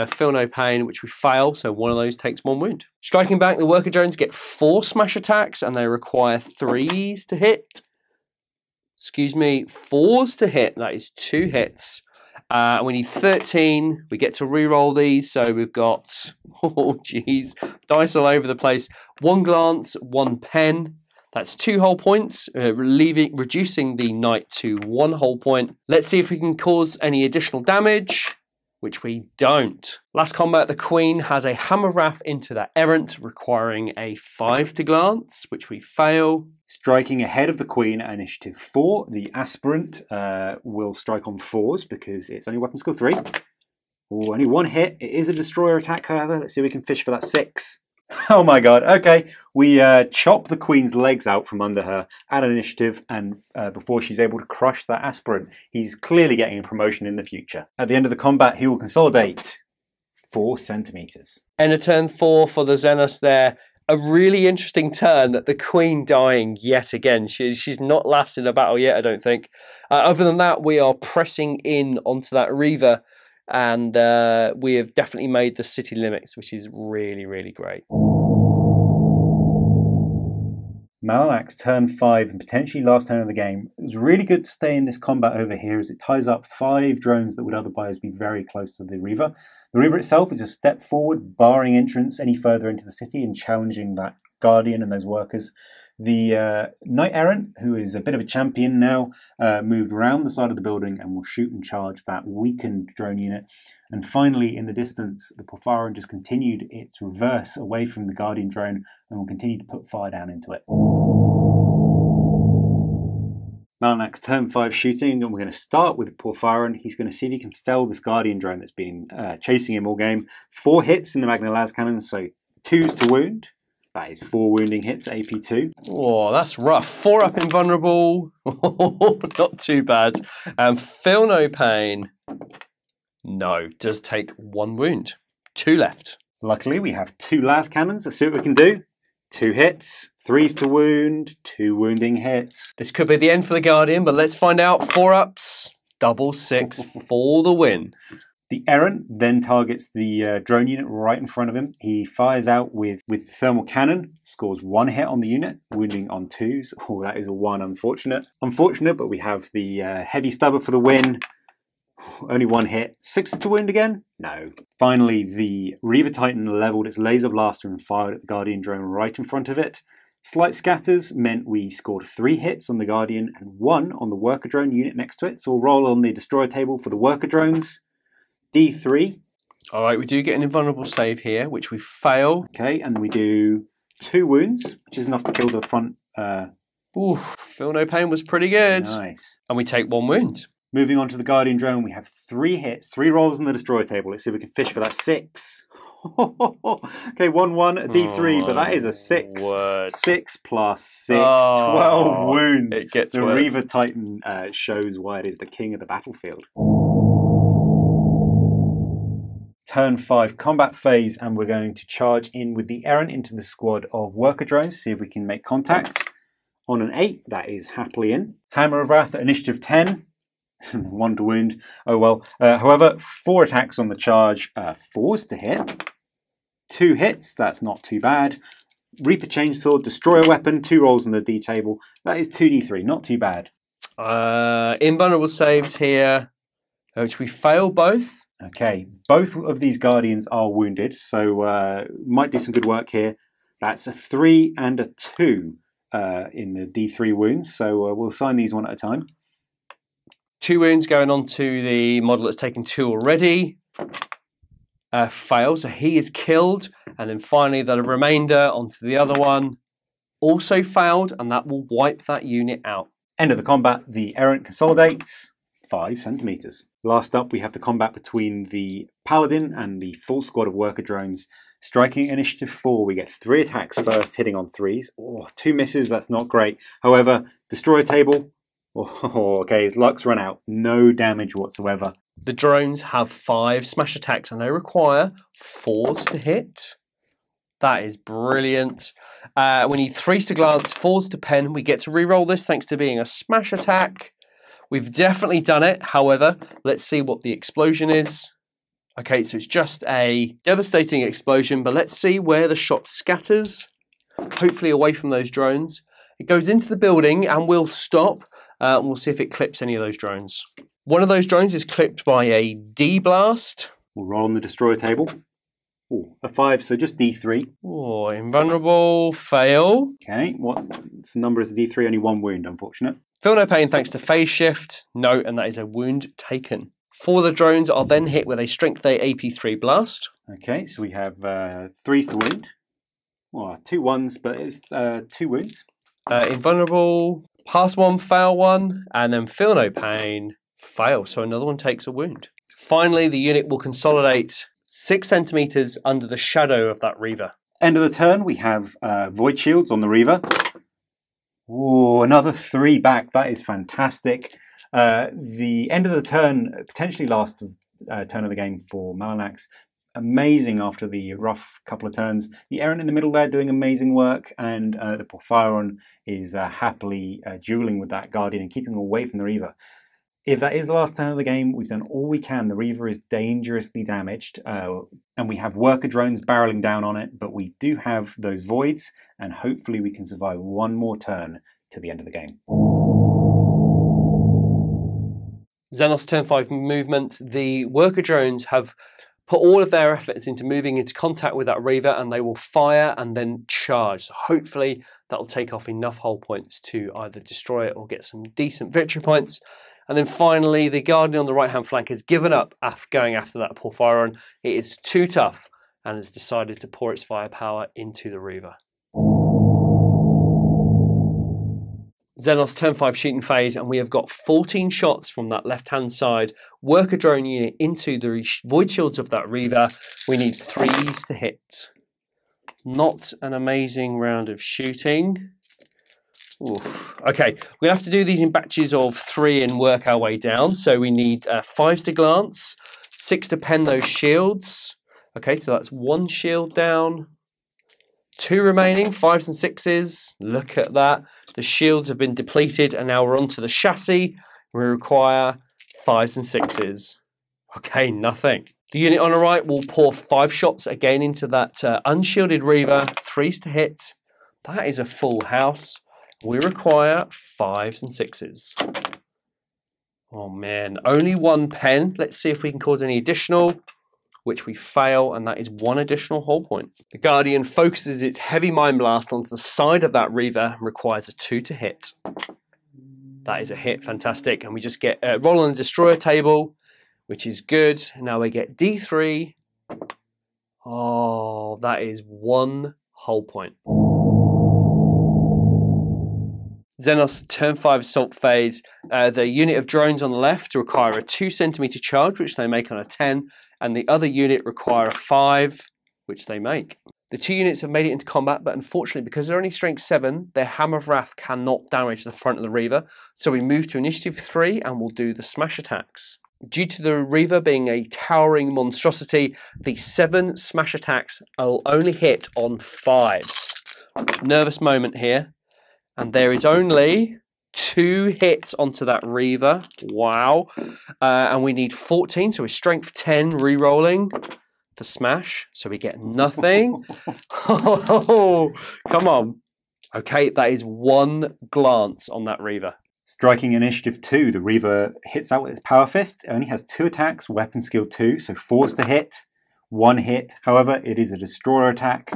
A: Feel No Pain, which we fail, so one of those takes 1 wound. Striking back, the worker drones get 4 smash attacks, and they require 3s to hit. Excuse me, 4s to hit. That is 2 hits. We need 13. We get to re-roll these, so we've got, oh geez, dice all over the place. 1 glance, 1 pen. That's 2 whole points, reducing the knight to 1 whole point. Let's see if we can cause any additional damage, which we don't. Last combat, the Queen has a Hammer Wrath into that errant, requiring a 5 to glance, which we fail.
C: Striking ahead of the Queen at initiative 4, the Aspirant will strike on 4s because it's only weapon skill 3. Ooh, only 1 hit. It is a Destroyer attack, however. Let's see if we can fish for that 6. Oh my god, okay. We chop the Queen's legs out from under her at an initiative, and before she's able to crush that Aspirant. He's clearly getting a promotion in the future. At the end of the combat, he will consolidate 4 centimeters.
A: End of turn 4 for the Xenos there. A really interesting turn, the Queen dying yet again. She's not lasted a battle yet, I don't think. Other than that, we are pressing in onto that Reaver, and we have definitely made the city limits, which is really, really great.
C: MALINAX turn 5 and potentially last turn of the game. It was really good to stay in this combat over here as it ties up 5 drones that would otherwise be very close to the Reaver. The Reaver itself is a step forward, barring entrance any further into the city and challenging that Guardian and those workers. The Knight Errant, who is a bit of a champion now, moved around the side of the building and will shoot and charge that weakened drone unit. And finally, in the distance, the Porphyron just continued its reverse away from the Guardian drone and will continue to put fire down into it. MALINAX turn 5 shooting, and we're going to start with the Porphyron. He's going to see if he can fell this Guardian drone that's been chasing him all game. 4 hits in the Magna Las cannon, so 2s to wound. That is 4 wounding hits, AP2.
A: Oh, that's rough. 4 up invulnerable. Not too bad. Feel No Pain. No, does take 1 wound. 2 left.
C: Luckily, we have 2 las cannons. Let's see what we can do. 2 hits, 3s to wound, 2 wounding hits.
A: This could be the end for the Guardian, but let's find out. 4 ups, double 6 for the win.
C: The Errant then targets the drone unit right in front of him. He fires out with the thermal cannon, scores 1 hit on the unit, wounding on 2s. Oh, that is a 1, unfortunate. Unfortunate, but we have the heavy stubber for the win. Only 1 hit. 6s to wound again? No. Finally, the Reaver Titan leveled its laser blaster and fired at the Guardian drone right in front of it. Slight scatters meant we scored 3 hits on the Guardian and 1 on the worker drone unit next to it. So we'll roll on the destroyer table for the worker drones. D3.
A: All right, we do get an invulnerable save here, which we fail.
C: Okay, and we do 2 wounds, which is enough to kill the front.
A: Ooh, Feel No Pain was pretty good.
C: Nice.
A: And we take 1 wound.
C: Moving on to the Guardian drone, we have 3 hits, 3 rolls on the destroyer table. Let's see if we can fish for that 6. Okay, 1-1, a D3, but that is a 6.
A: Word.
C: 6 plus 6, 12 wounds.
A: It gets
C: the
A: worse.
C: Reaver Titan shows why it is the king of the battlefield. Turn 5 combat phase, and we're going to charge in with the Errant into the squad of worker drones, see if we can make contact. On an 8, that is happily in. Hammer of Wrath at initiative 10. 1 to wound. Oh well. However, 4 attacks on the charge, 4s to hit. 2 hits, that's not too bad. Reaper Chainsaw, Destroyer Weapon, 2 rolls on the D table. That is 2d3, not too bad.
A: Invulnerable saves here, which we fail both.
C: Okay, both of these Guardians are wounded, so might do some good work here. That's a 3 and a 2 in the D3 wounds, so we'll assign these one at a time.
A: 2 wounds going on to the model that's taken 2 already. Fail, so he is killed. And then finally the remainder onto the other one. Also failed, and that will wipe that unit out.
C: End of the combat, the Errant consolidates 5 centimeters. Last up, we have the combat between the Paladin and the full squad of worker drones. Striking initiative 4, we get 3 attacks first, hitting on 3s. Oh, 2 misses, that's not great. However, Destroyer table, okay, his luck's run out. No damage whatsoever.
A: The drones have 5 smash attacks and they require 4s to hit. That is brilliant. We need 3s to glance, 4s to pen. We get to reroll this thanks to being a smash attack. We've definitely done it. However, let's see what the explosion is. Okay, so it's just a devastating explosion, but let's see where the shot scatters. Hopefully away from those drones. It goes into the building and will stop. And we'll see if it clips any of those drones. One of those drones is clipped by a D blast.
C: We'll roll on the Destroyer table. Oh, a 5, so just D3.
A: Oh, invulnerable, fail.
C: Okay, what number is a D3? Only 1 wound, unfortunate.
A: Feel no pain thanks to phase shift. No, and that is a wound taken. 4 of the drones are then hit with a strength A AP3 blast.
C: Okay, so we have 3s to wound. Well, 2 1s, but it's 2 wounds.
A: Invulnerable, pass 1, fail 1, and then feel no pain, fail. So another one takes a wound. Finally, the unit will consolidate 6 centimeters under the shadow of that Reaver.
C: End of the turn, we have Void Shields on the Reaver. Oh, another 3 back. That is fantastic. The end of the turn, potentially last turn of the game for MALINAX. Amazing after the rough couple of turns. The Errant in the middle there doing amazing work, and the Porphyron is happily dueling with that Guardian and keeping away from the Reaver. If that is the last turn of the game, we've done all we can. The Reaver is dangerously damaged, and we have worker drones barreling down on it, but we do have those voids, and hopefully we can survive one more turn to the end of the game.
A: XENOS turn 5 movement. The worker drones have put all of their efforts into moving into contact with that Reaver, and they will fire and then charge. So hopefully that will take off enough hull points to either destroy it or get some decent victory points. And then finally, the Guardian on the right-hand flank has given up going after that Porphyron. It is too tough and has decided to pour its firepower into the Reaver. XENOS turn 5 shooting phase, and we have got 14 shots from that left-hand side worker drone unit into the void shields of that Reaver. We need 3s to hit. Not an amazing round of shooting. Oof. Okay, we're going to have to do these in batches of 3 and work our way down. So we need 5s to glance, 6 to pen those shields. Okay, so that's 1 shield down. 2 remaining, 5s and 6s. Look at that. The shields have been depleted, and now we're onto the chassis. We require 5s and 6s. Okay, nothing. The unit on the right will pour 5 shots again into that unshielded Reaver. 3s to hit. That is a full house. We require 5s and 6s. Oh man, only 1 pen. Let's see if we can cause any additional, which we fail, and that is 1 additional hull point. The Guardian focuses its heavy Mind Blast onto the side of that Reaver and requires a 2 to hit. That is a hit, fantastic. And we just get roll on the Destroyer table, which is good. Now we get D3. Oh, that is 1 hull point. XENOS turn 5 assault phase. The unit of drones on the left require a 2 centimeter charge, which they make on a 10, and the other unit require a 5, which they make. The 2 units have made it into combat, but unfortunately, because they're only strength 7, their Hammer of Wrath cannot damage the front of the Reaver. So we move to initiative 3 and we'll do the smash attacks. Due to the Reaver being a towering monstrosity, the 7 smash attacks will only hit on 5s. Nervous moment here. And there is only 2 hits onto that Reaver. Wow. And we need 14, so we're strength 10 re-rolling. for smash, so we get nothing. Oh, come on. Okay, that is 1 glance on that Reaver.
C: Striking initiative 2, the Reaver hits out with its power fist. It only has 2 attacks, weapon skill 2, so 4's to hit, 1 hit. However, it is a destroyer attack,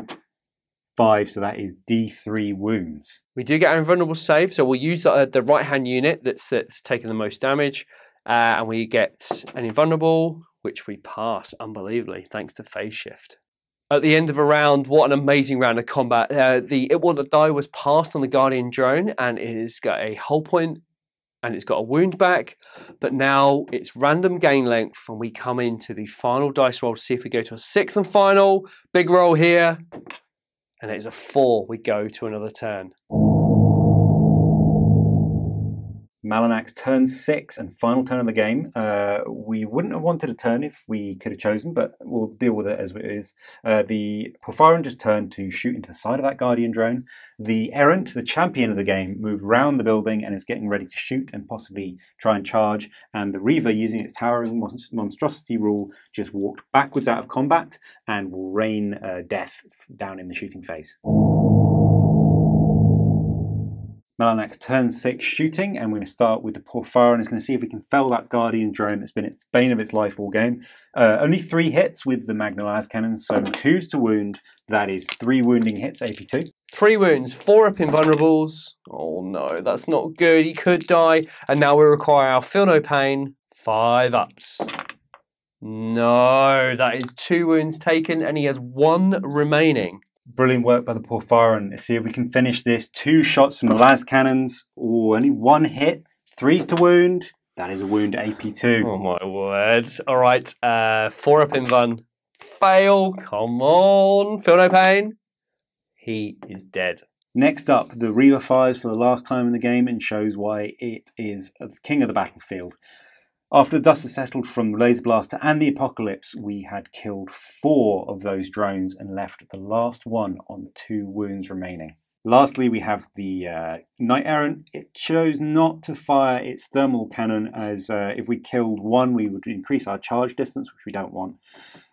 C: 5, so that is D3 wounds.
A: We do get our invulnerable save, so we'll use the right-hand unit that's taken the most damage, and we get an invulnerable, which we pass unbelievably, thanks to phase shift. At the end of a round, what an amazing round of combat. The It Will Not Die was passed on the Guardian drone, and it has got a hull point, and it's got a wound back, but now it's random gain length, and we come into the final dice roll to see if we go to a 6th and final. Big roll here. And it's a 4, we go to another turn.
C: MALINAX turn 6 and final turn of the game. We wouldn't have wanted a turn if we could have chosen, but we'll deal with it as it is. The Porphyron just turned to shoot into the side of that Guardian drone. The Errant, the champion of the game, moved round the building and is getting ready to shoot and possibly try and charge. And the Reaver, using its towering monstrosity rule, just walked backwards out of combat and will rain death down in the shooting phase. MALINAX turn 6 shooting, and we're going to start with the Porphyron. It's going to see if we can fell that Guardian drone that's been its bane of its life all game. Only 3 hits with the Magna las cannons, so 2's to wound. That is 3 wounding hits, AP2.
A: 3 wounds, 4 up invulnerables. Oh no, that's not good. He could die, and now we require our feel no pain. 5 ups. No, that is 2 wounds taken, and he has 1 remaining.
C: Brilliant work by the Porphyron. Let's see if we can finish this. 2 shots from the las cannons. Oh, only 1 hit. 3's to wound. That is a wound AP2.
A: Oh my word. All right, 4 up invuln. Fail. Come on. Feel no pain. He is dead.
C: Next up, the Reaver fires for the last time in the game and shows why it is the king of the battlefield. After the dust has settled from the Laser Blaster and the Apocalypse, we had killed 4 of those drones and left the last one on 2 wounds remaining. Lastly, we have the Knight Errant. It chose not to fire its thermal cannon, as if we killed 1, we would increase our charge distance, which we don't want.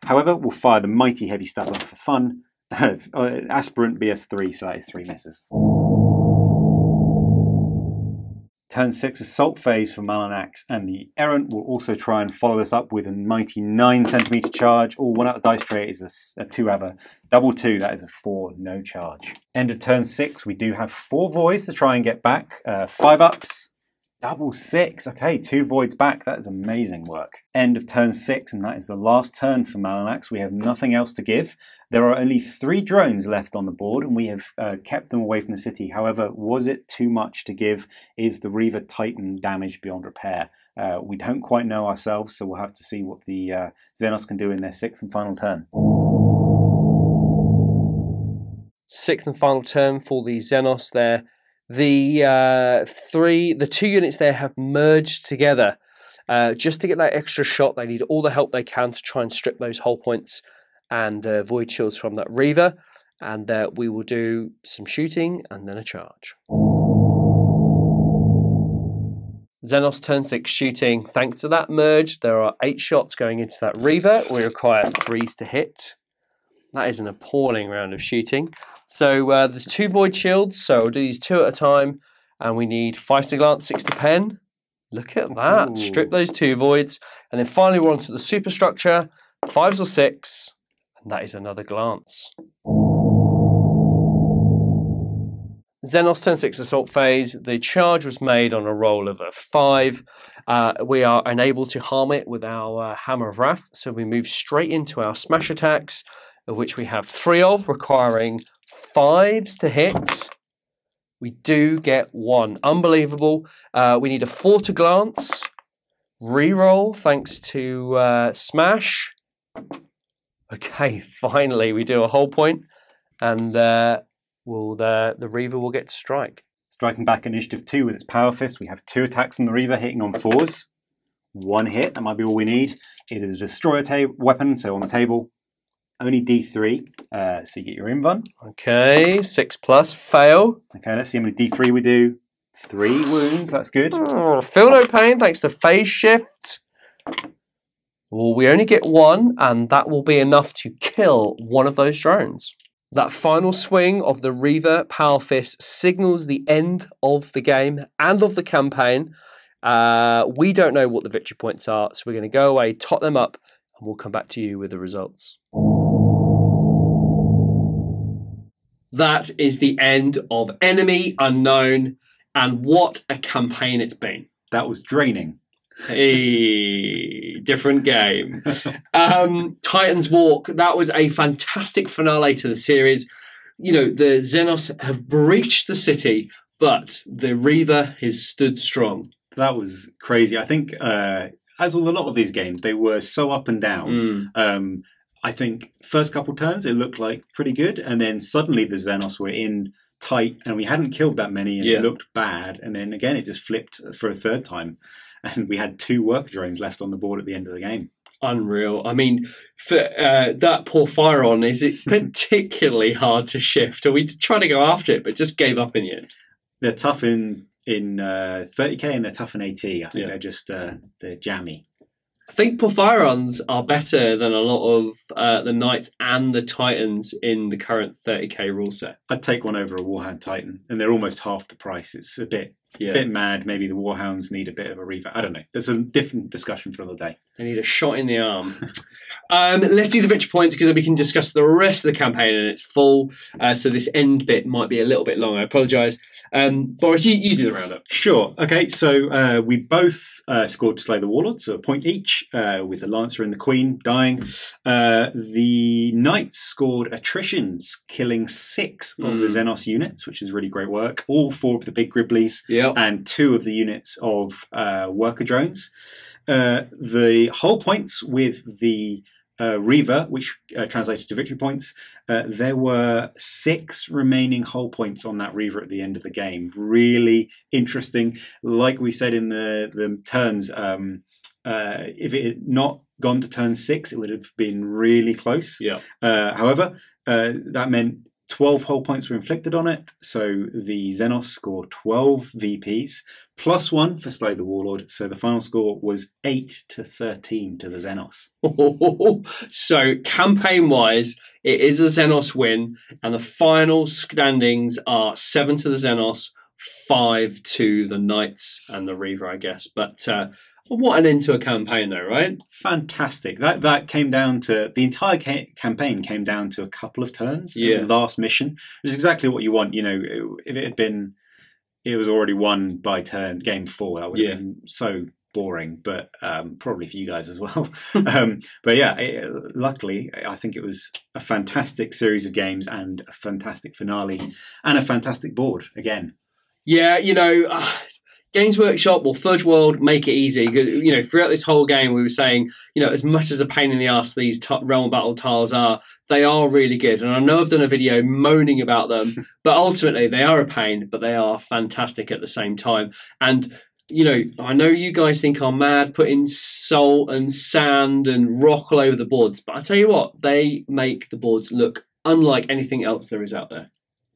C: However, we'll fire the mighty heavy stuff for fun. Aspirant BS3, so that is 3 misses. Turn 6 assault phase for MALINAX, and the Errant will also try and follow us up with a mighty 9cm charge. All 1 out of the dice tray is a 2-aber. Double 2, that is a 4, no charge. End of turn 6, we do have 4 voids to try and get back. 5 ups, double 6. Okay, 2 voids back, that is amazing work. End of turn 6, and that is the last turn for MALINAX. We have nothing else to give. There are only 3 drones left on the board, and we have kept them away from the city. However, was it too much to give? Is the Reaver Titan damaged beyond repair? We don't quite know ourselves, so we'll have to see what the XENOS can do in their 6th and final turn.
A: 6th and final turn for the XENOS there. The 2 units there have merged together. Just to get that extra shot, they need all the help they can to try and strip those hull points and void shields from that Reaver, and we will do some shooting and then a charge. XENOS turn 6 shooting. Thanks to that merge, there are 8 shots going into that Reaver. We require 3s to hit. That is an appalling round of shooting. So there's 2 void shields, so we'll do these 2 at a time, and we need 5 to glance, 6 to pen. Look at that. Ooh. Strip those 2 voids, and then finally we're onto the superstructure. 5s or 6. And that is another glance. XENOS turn 6 assault phase. The charge was made on a roll of a 5. We are unable to harm it with our Hammer of Wrath, so we move straight into our smash attacks, of which we have 3 of, requiring 5s to hit. We do get 1. Unbelievable. We need a 4 to glance. Reroll thanks to smash. Okay, finally we do a hull point, and the Reaver will get to strike.
C: Striking back initiative 2 with its power fist, we have 2 attacks on the Reaver hitting on 4s. 1 hit, that might be all we need. It is a destroyer weapon, so on the table. Only D3, so you get your invuln.
A: Okay, 6 plus, fail.
C: Okay, let's see how many D3 we do. 3 wounds, that's good.
A: Feel no pain thanks to phase shift. Well, we only get one, and that will be enough to kill one of those drones. That final swing of the Reaver Power Fist signals the end of the game and of the campaign. We don't know what the victory points are, so we're going to go away, tot them up, and we'll come back to you with the results. That is the end of Enemy Unknown, and what a campaign it's been.
B: That was draining.
A: Hey, different game. Titan's Walk, that was a fantastic finale to the series. You know, the XENOS have breached the city, but the Reaver has stood strong.
B: That was crazy. I think, as with a lot of these games, they were so up and down. I think first couple turns, it looked like pretty good. And then suddenly the XENOS were in tight and we hadn't killed that many and it looked bad. And then again, it just flipped for a third time. And we had 2 work drones left on the board at the end of the game.
A: Unreal. I mean, for that Porphyron, is it particularly hard to shift? Are we trying to go after it, but just gave up in the end?
B: They're tough in 30k and they're tough in AT. I think they're just they're jammy.
A: I think Porphyrons are better than a lot of the Knights and the Titans in the current 30k rule set.
B: I'd take one over a Warhound Titan, and they're almost half the price. It's a bit mad. Maybe the Warhounds need a bit of a revamp. I don't know. There's a different discussion for another day.
A: They need a shot in the arm. Let's do the victory points because then we can discuss the rest of the campaign in its full. So this end bit might be a little bit long. I apologise. Boris, you do the roundup.
B: Sure. Okay, so we both scored to slay the Warlord, so a point each, with the Lancer and the Queen dying. The Knights scored attritions, killing 6 of the XENOS units, which is really great work. All 4 of the big Griblies and 2 of the units of worker drones. The whole points with the Reaver, which translated to victory points, there were 6 remaining hull points on that Reaver at the end of the game. Really interesting. Like we said in the turns, if it had not gone to turn 6, it would have been really close. However, that meant 12 hull points were inflicted on it, so the XENOS scored 12 VPs, plus 1 for Slay the Warlord, so the final score was 8-13 to the XENOS.
A: So campaign-wise, it is a XENOS win, and the final standings are 7 to the XENOS, 5 to the Knights and the Reaver, I guess. But what an end to a campaign, though, right?
B: Fantastic. That came down to the entire campaign came down to a couple of turns. The last mission, which is exactly what you want. You know, if it had been, it was already won by turn game 4. That would have been so boring. But probably for you guys as well. But yeah, luckily, I think it was a fantastic series of games and a fantastic finale and a fantastic board again.
A: Yeah, you know. Games Workshop or Fudge World make it easy. You know, throughout this whole game, we were saying, you know, as much as a pain in the ass these Realm Battle tiles are, they are really good. And I know I've done a video moaning about them, but ultimately they are a pain, but they are fantastic at the same time. And, you know, I know you guys think I'm mad putting salt and sand and rock all over the boards, but I tell you what, they make the boards look unlike anything else there is out there.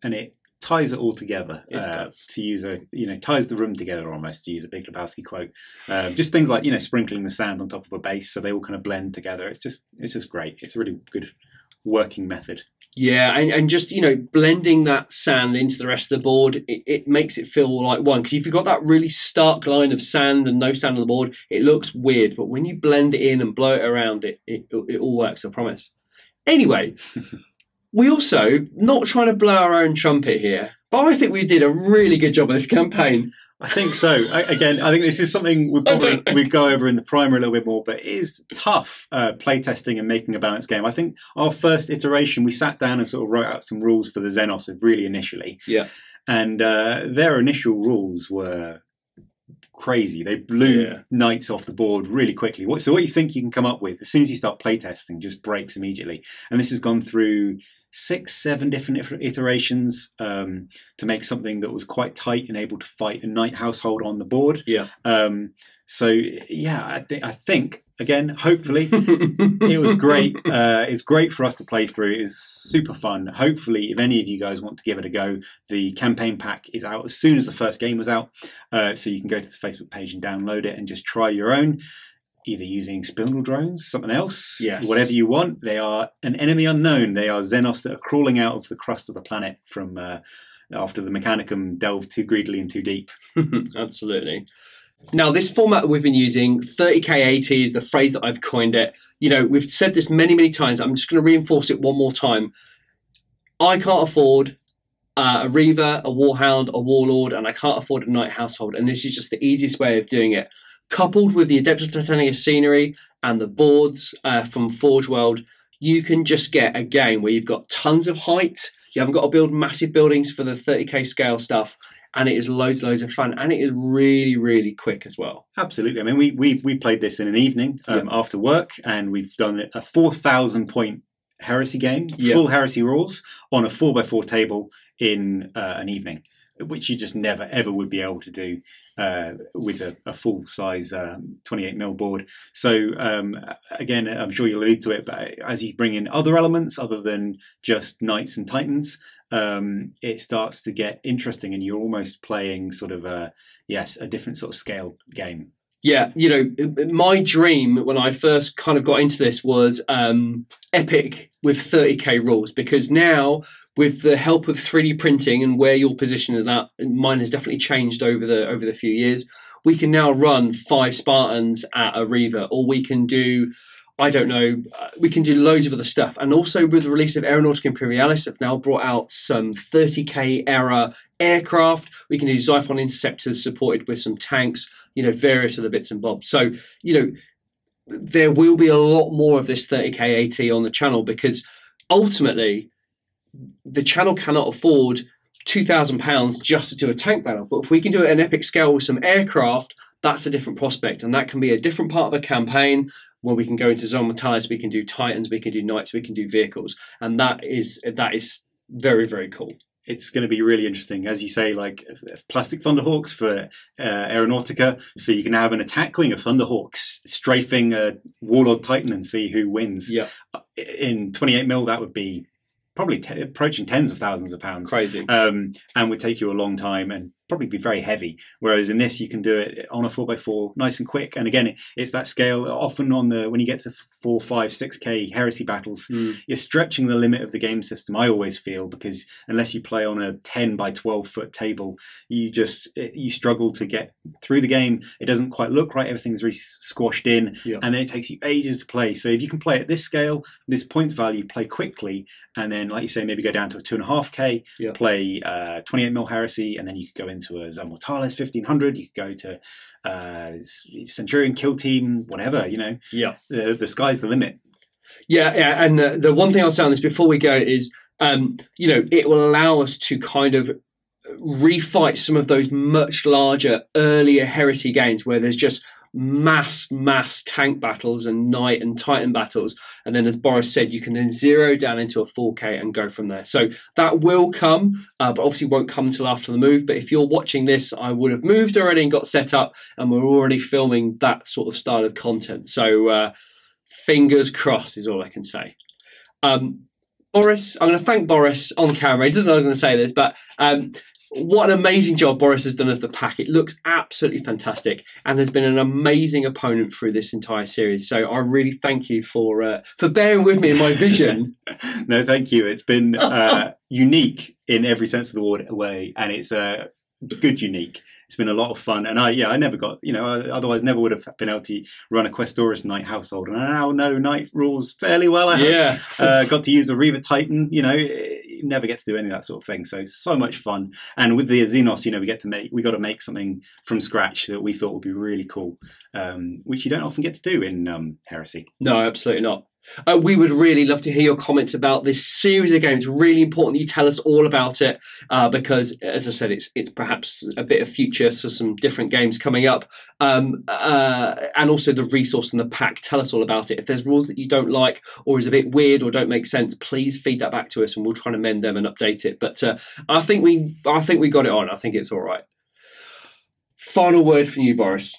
B: And it ties it all together,
A: to
B: use ties the room together almost, to use a Big Lebowski quote. Just things like, you know, sprinkling the sand on top of a base so they all kind of blend together. It's just great. It's a really good working method.
A: Yeah, and just, you know, blending that sand into the rest of the board, it makes it feel like one. Because if you've got that really stark line of sand and no sand on the board, it looks weird. But when you blend it in and blow it around, it all works, I promise. Anyway, we also, not trying to blow our own trumpet here, but I think we did a really good job of this campaign.
B: I think so. Again, I think this is something we go over in the primer a little bit more, but it is tough playtesting and making a balanced game. I think our first iteration, we sat down and sort of wrote out some rules for the XENOS really initially.
A: Yeah.
B: And their initial rules were crazy. They blew Knights off the board really quickly. So what you think you can come up with, as soon as you start playtesting, just breaks immediately. And this has gone through 6-7 different iterations to make something that was quite tight and able to fight a Knight household on the board.
A: Yeah.
B: So yeah, I think again, hopefully, it was great. It's great for us to play through. It's super fun. Hopefully, if any of you guys want to give it a go, the campaign pack is out as soon as the first game was out, so you can go to the Facebook page and download it and just try your own. either using spindle drones, something else,
A: Yes.
B: whatever you want. They are an enemy unknown. They are Xenos that are crawling out of the crust of the planet from after the Mechanicum delved too greedily and too deep.
A: Absolutely. Now, this format we've been using, 30k AT is the phrase that I've coined it. You know, we've said this many, many times. I'm just going to reinforce it one more time. I can't afford a Reaver, a Warhound, a Warlord, and I can't afford a Knight Household. And this is just the easiest way of doing it. Coupled with the Adeptus Titania scenery and the boards from Forge World, you can just get a game where you've got tons of height. You haven't got to build massive buildings for the 30k scale stuff. And it is loads of fun. And it is really, really quick as well.
B: Absolutely. I mean, we played this in an evening after work, and we've done a 4,000 point Heresy game, full Heresy rules, on a 4x4 table in an evening, which you just never, ever would be able to do with a full-size 28mm board. So, again, I'm sure you'll allude to it, but as you bring in other elements other than just Knights and Titans, it starts to get interesting, and you're almost playing sort of a different sort of scale game.
A: Yeah, you know, my dream when I first kind of got into this was epic with 30k rules, because now with the help of 3D printing and where you're positioned in that, mine has definitely changed over the few years. We can now run 5 Spartans at a Reaver, or we can do, I don't know, we can do loads of other stuff. And also with the release of Aeronautica Imperialis, have now brought out some 30k era aircraft. We can do Xiphon interceptors supported with some tanks, you know, various other bits and bobs. So, you know, there will be a lot more of this 30k AT on the channel, because ultimately the channel cannot afford £2,000 just to do a tank battle. But if we can do it at an epic scale with some aircraft, that's a different prospect. And that can be a different part of a campaign where we can go into Zone Mortalis, we can do Titans, we can do Knights, we can do vehicles. And that is very, very cool.
B: It's going to be really interesting, as you say, like plastic Thunderhawks for Aeronautica. So you can have an attack wing of Thunderhawks strafing a Warlord Titan and see who wins.
A: Yeah.
B: In 28mm, that would be probably approaching tens of thousands of pounds.
A: Crazy.
B: And would take you a long time and probably be very heavy. Whereas in this, you can do it on a 4x4, nice and quick. And again, it's that scale. Often when you get to 4, 5, 6k Heresy battles, you're stretching the limit of the game system, I always feel, because unless you play on a 10 by 12 foot table, you struggle to get through the game. It doesn't quite look right. Everything's really squashed in, and then it takes you ages to play. So if you can play at this scale, this points value, play quickly, and then, like you say, maybe go down to a 2.5k, play 28mm Heresy, and then you could go into a Zone Mortalis 1500. You could go to Centurion Kill Team, whatever, you know.
A: Yeah.
B: The sky's the limit.
A: Yeah. And the one thing I'll say on this before we go is, you know, it will allow us to kind of refight some of those much larger, earlier Heresy games where there's just mass tank battles and Knight and Titan battles, and then, as Boris said, you can then zero down into a 4k and go from there. So that will come, but obviously won't come until after the move. But if you're watching this, I would have moved already and got set up, and we're already filming that sort of style of content. So fingers crossed is all I can say. Boris, I'm going to thank Boris on camera. He doesn't know I was going to say this, but what an amazing job Boris has done of the pack. It looks absolutely fantastic, and there's been an amazing opponent through this entire series. So I really thank you for bearing with me in my vision.
B: No, thank you. It's been unique in every sense of the word way, and it's good unique. It's been a lot of fun, and I never got, you know, otherwise never would have been able to run a Questoris Knight household, and I now know Knight rules fairly well. I got to use a Reaver Titan. You know, you never get to do any of that sort of thing. So much fun, and with the XENOS, you know, we got to make something from scratch that we thought would be really cool, which you don't often get to do in Heresy.
A: No, absolutely not. We would really love to hear your comments about this series of games. Really important that you tell us all about it, because, as I said, it's perhaps a bit of future, so some different games coming up, and also the resource and the pack. Tell us all about it. If there's rules that you don't like or is a bit weird or don't make sense, please feed that back to us, and we'll try and amend them and update it. But I think we got it on. I think it's all right. Final word from you, Boris.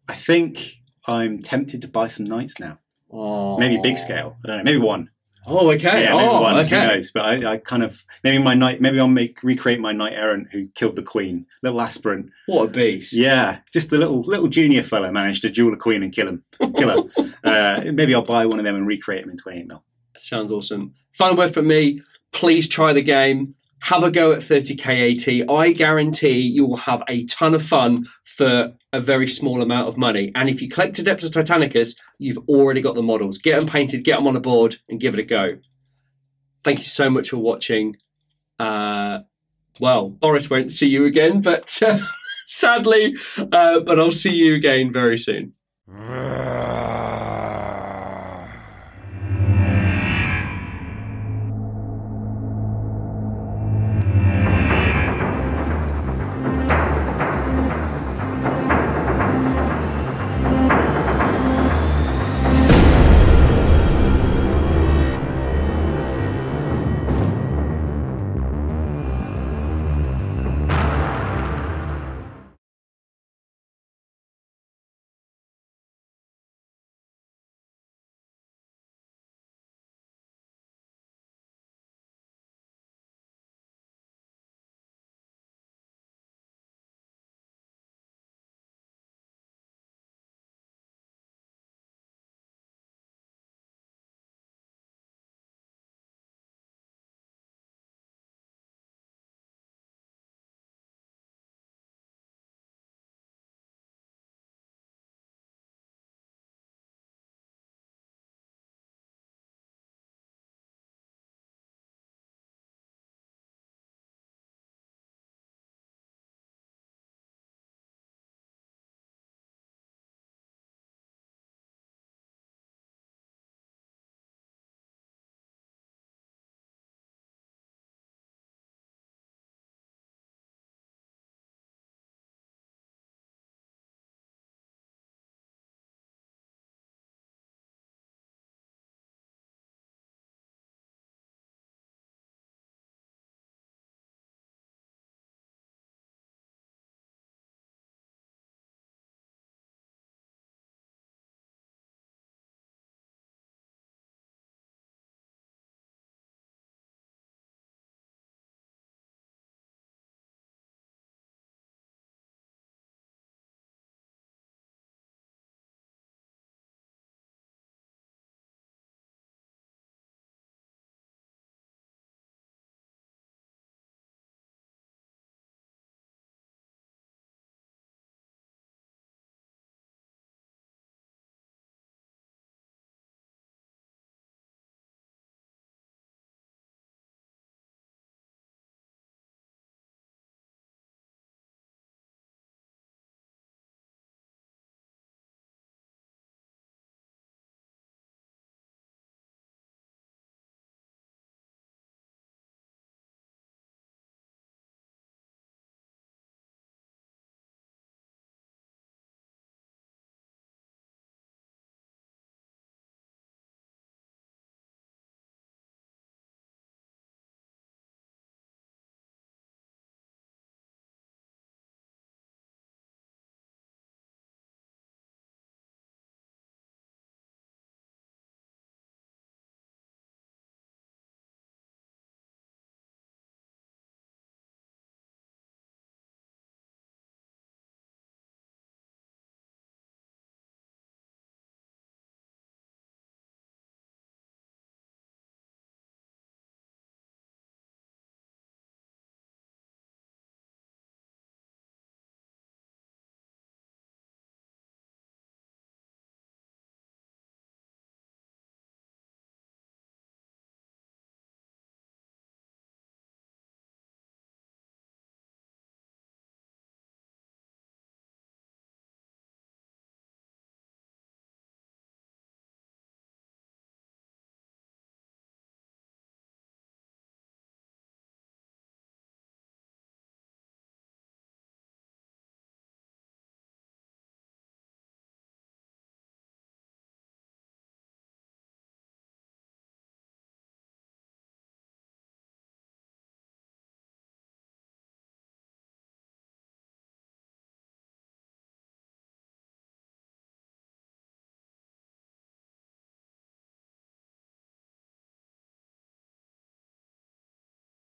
B: I think I'm tempted to buy some Knights now.
A: Oh.
B: Maybe big scale. I don't know. Maybe one.
A: Oh, okay.
B: Yeah, maybe
A: oh,
B: one.
A: okay.
B: Who knows? But I kind of maybe I'll recreate my knight errant who killed the queen, little aspirant.
A: What a beast!
B: Yeah, just the little junior fella managed to duel a queen and kill her. Maybe I'll buy one of them and recreate him in 28 mil.
A: Sounds awesome. Final word from me. Please try the game. Have a go at 30k AT. I guarantee you will have a ton of fun for a very small amount of money. And if you collect Adeptus Titanicus, you've already got the models. Get them painted, get them on a board, and give it a go. Thank you so much for watching. Well, Boris won't see you again, but sadly, but I'll see you again very soon.